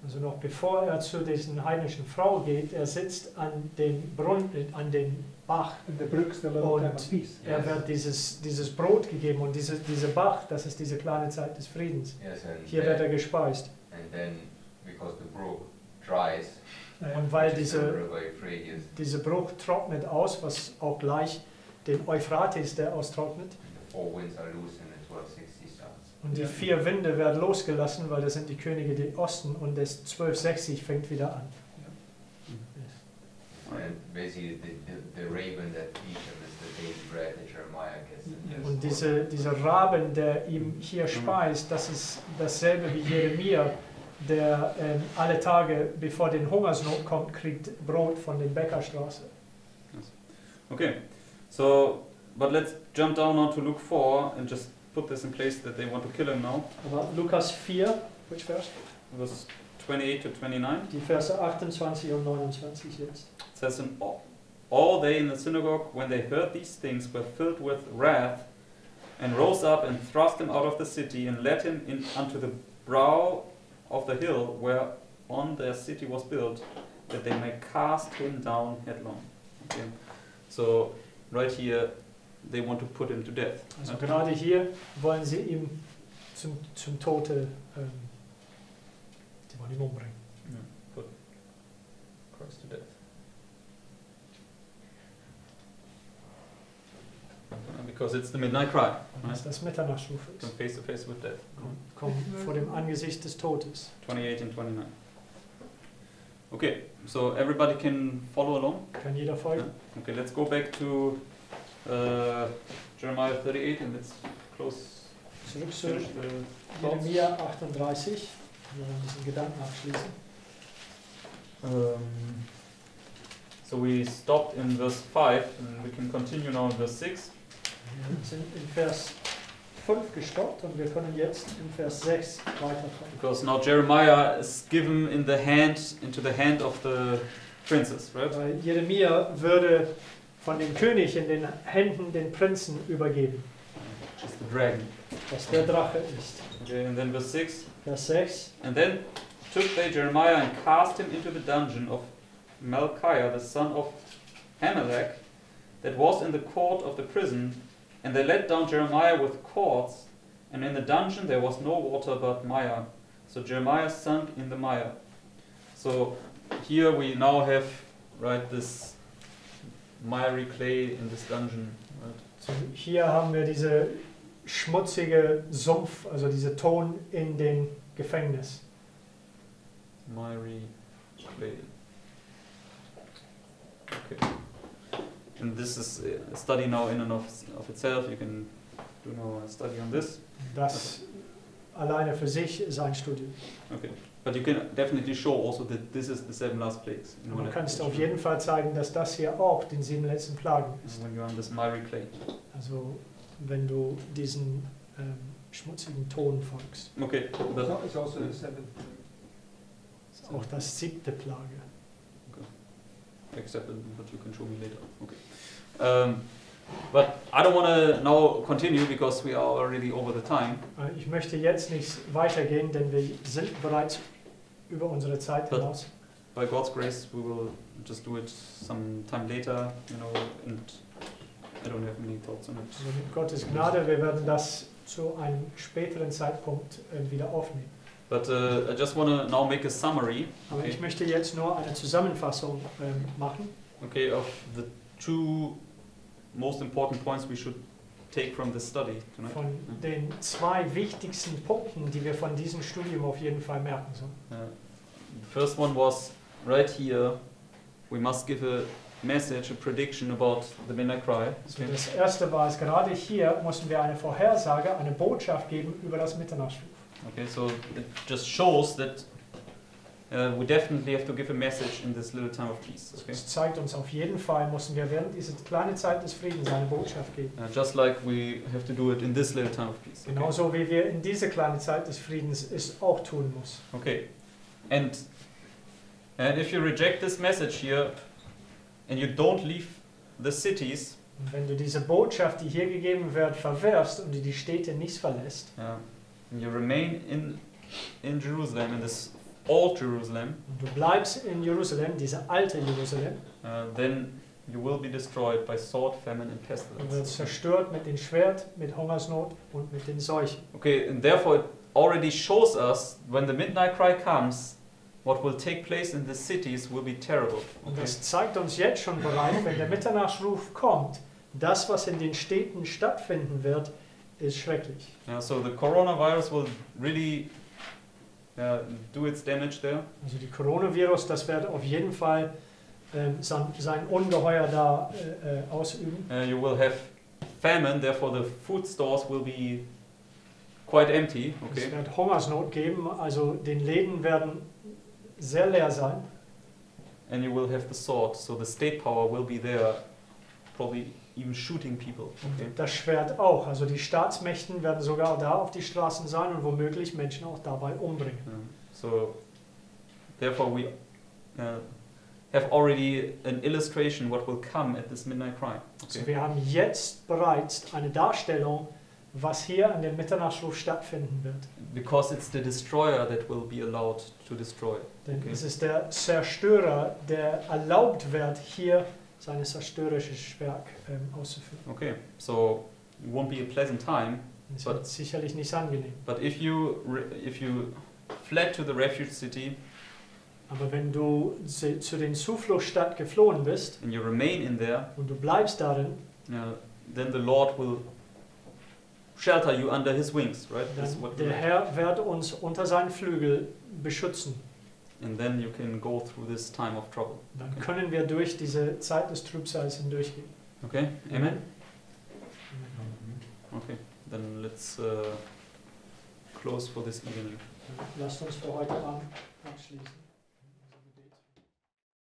Also noch bevor er zu diesen heidnischen Frau geht, er sitzt an dem Brunnen, an dem Bach. And the brook's the little Und time of peace. er wird dieses Brot gegeben und dieser Bach, das ist diese kleine Zeit des Friedens. Yes, and Hier wird er gespeist. And then, because the brook dries, Und weil which is the diese river Euphrates, Diese Bruch trocknet aus, was auch gleich den Euphrates, der austrocknet. the four winds are loose and the 1260 starts. Und die 4 Winde werden losgelassen, weil das sind die Könige des Osten und das 1260 fängt wieder an. And basically the raven that feeds him is the daily bread that Jeremiah gets. Yes. Und dieser Raben, der ihm hier speist, das ist dasselbe wie Jeremia, der alle Tage, bevor den Hungersnot kommt, kriegt Brot von der Bäckerstraße. Okay. So, but let's jump down now to Luke 4 and just put this in place that they want to kill him now. Aber Lukas 4, which verse? Verse 28 to 29. Die Verse 28 und 29 jetzt. It says, and all they in the synagogue, when they heard these things, were filled with wrath, and rose up and thrust him out of the city, and led him in unto the brow of the hill whereon their city was built, that they may cast him down headlong. Okay. So right here, they want to put him to death. Also right? gerade hier wollen sie ihm zum Tode, die wollen ihn umbringen. Yeah, put Christ to death. Because it's the midnight cry. Und das ist das Mitternachtsrufe Come ist. face to face with death. Komm vor dem Angesicht des Todes. 28 and 29. Okay, so everybody can follow along. Kann jeder folgen? Okay, let's go back to Jeremiah 38 and let's close. Zurück zu Finish the thoughts. Jeremia 38. Wir wollen diesen Gedanken abschließen. So we stopped in verse 5 and we can continue now in verse 6. Wir sind in Vers 5 gestoppt und wir können jetzt in Vers 6 weiterkommen. Because now Jeremiah is given into the hand of the princes, right? Weil Jeremia würde von dem König in den Händen den Prinzen übergeben, Which is the dragon. was der Drache ist. Okay, and then verse 6. Vers 6. And then took they Jeremiah and cast him into the dungeon of Malchiah, the son of Amalek, that was in the court of the prison, and they let down Jeremiah with cords, and in the dungeon there was no water but mire. So Jeremiah sunk in the mire. So here we now have, right, this miry clay in this dungeon. Right? So, hier haben wir diese schmutzige Sumpf, also diese Ton in dem Gefängnis. Miry clay. Okay. And this is a study now in and of itself. You can do now a study on this. Das alleine für sich ist ein Studium. Okay. But you can definitely show also that this is the 7 last plagues. Du kannst auf jeden Fall zeigen, dass das hier auch den 7 letzten Plagen ist. When you're on this miry clay. Also wenn du diesen schmutzigen Ton folgst. Okay. But It's also the 7th. Das ist auch das 7. Plage. except that you can show me later. Okay. But I don't want to now continue because we are already over the time. Ich möchte jetzt nicht weitergehen, denn wir sind bereits über unsere Zeit hinaus. By God's grace, we will just do it some time later, and I don't have any thoughts on it. Also mit Gottes Gnade, wir werden das zu einem späteren Zeitpunkt wieder aufnehmen. But I just want to now make a summary. Aber ich möchte jetzt nur eine Zusammenfassung machen. Okay, of the two most important points we should take from this study tonight. Von den zwei wichtigsten Punkten, die wir von diesem Studium auf jeden Fall merken sollen. The first one was right here. We must give a message, a prediction about the midnight cry. Also das erste war es, gerade hier mussten wir eine Vorhersage, eine Botschaft geben über das Mitternachtsruf. Okay, so it just shows that we definitely have to give a message in this little time of peace. Okay? Das zeigt uns auf jeden Fall, mussten wir während dieser kleinen Zeit des Friedens eine Botschaft geben. Just like we have to do it in this little time of peace. Okay? Genauso wie wir in dieser kleinen Zeit des Friedens es auch tun müssen. Okay, and if you reject this message here and you don't leave the cities, Und wenn du diese Botschaft, die hier gegeben wird, verwirfst und die Städte nicht verlässt, and you remain in Jerusalem, in this old Jerusalem, und du bleibst in Jerusalem, diese alte Jerusalem, then you will be destroyed by sword, famine and und wird pestilence. zerstört mit dem Schwert, mit Hungersnot und mit den Seuchen. Okay, and therefore it already shows us when the midnight cry comes, what will take place in the cities will be terrible. Und Okay? das zeigt uns jetzt schon bereits, wenn der Mitternachtsruf kommt, das, was in den Städten stattfinden wird, ist schrecklich. So the coronavirus will really do its damage there. Also die Coronavirus, das wird auf jeden Fall sein Ungeheuer da ausüben. You will have famine, therefore the food stores will be quite empty. Es Okay, wird Hungersnot geben, also den Läden werden sehr leer sein. and you will have the sword, so the state power will be there, probably even shooting people. Okay, Und das Schwert auch. Also die Staatsmächten werden sogar da auf die Straßen sein und womöglich Menschen auch dabei umbringen. So therefore we have already an illustration what will come at this midnight cry. Also Okay, wir haben jetzt bereits eine Darstellung, was hier an dem Mitternachtsruf stattfinden wird. because it's the destroyer that will be allowed to destroy. Denn Okay. es ist der Zerstörer, der erlaubt wird, hier sein zerstörerisches Werk auszuführen. Okay, so it won't be a pleasant time. Es wird sicherlich nicht angenehm. But if you fled to the refuge city Aber wenn du zu den Zufluchtsstadt geflohen bist and you remain in there, und du bleibst darin, then the Lord will shelter you under His wings, right? That's dann what we der read. Herr wird uns unter seinen Flügel beschützen. And then you can go through this time of trouble. Dann Okay. können wir durch diese Zeit des Trübsals hindurchgehen. Okay, amen. Mhm. Okay, then let's close for this evening. Lasst uns für heute Abend abschließen.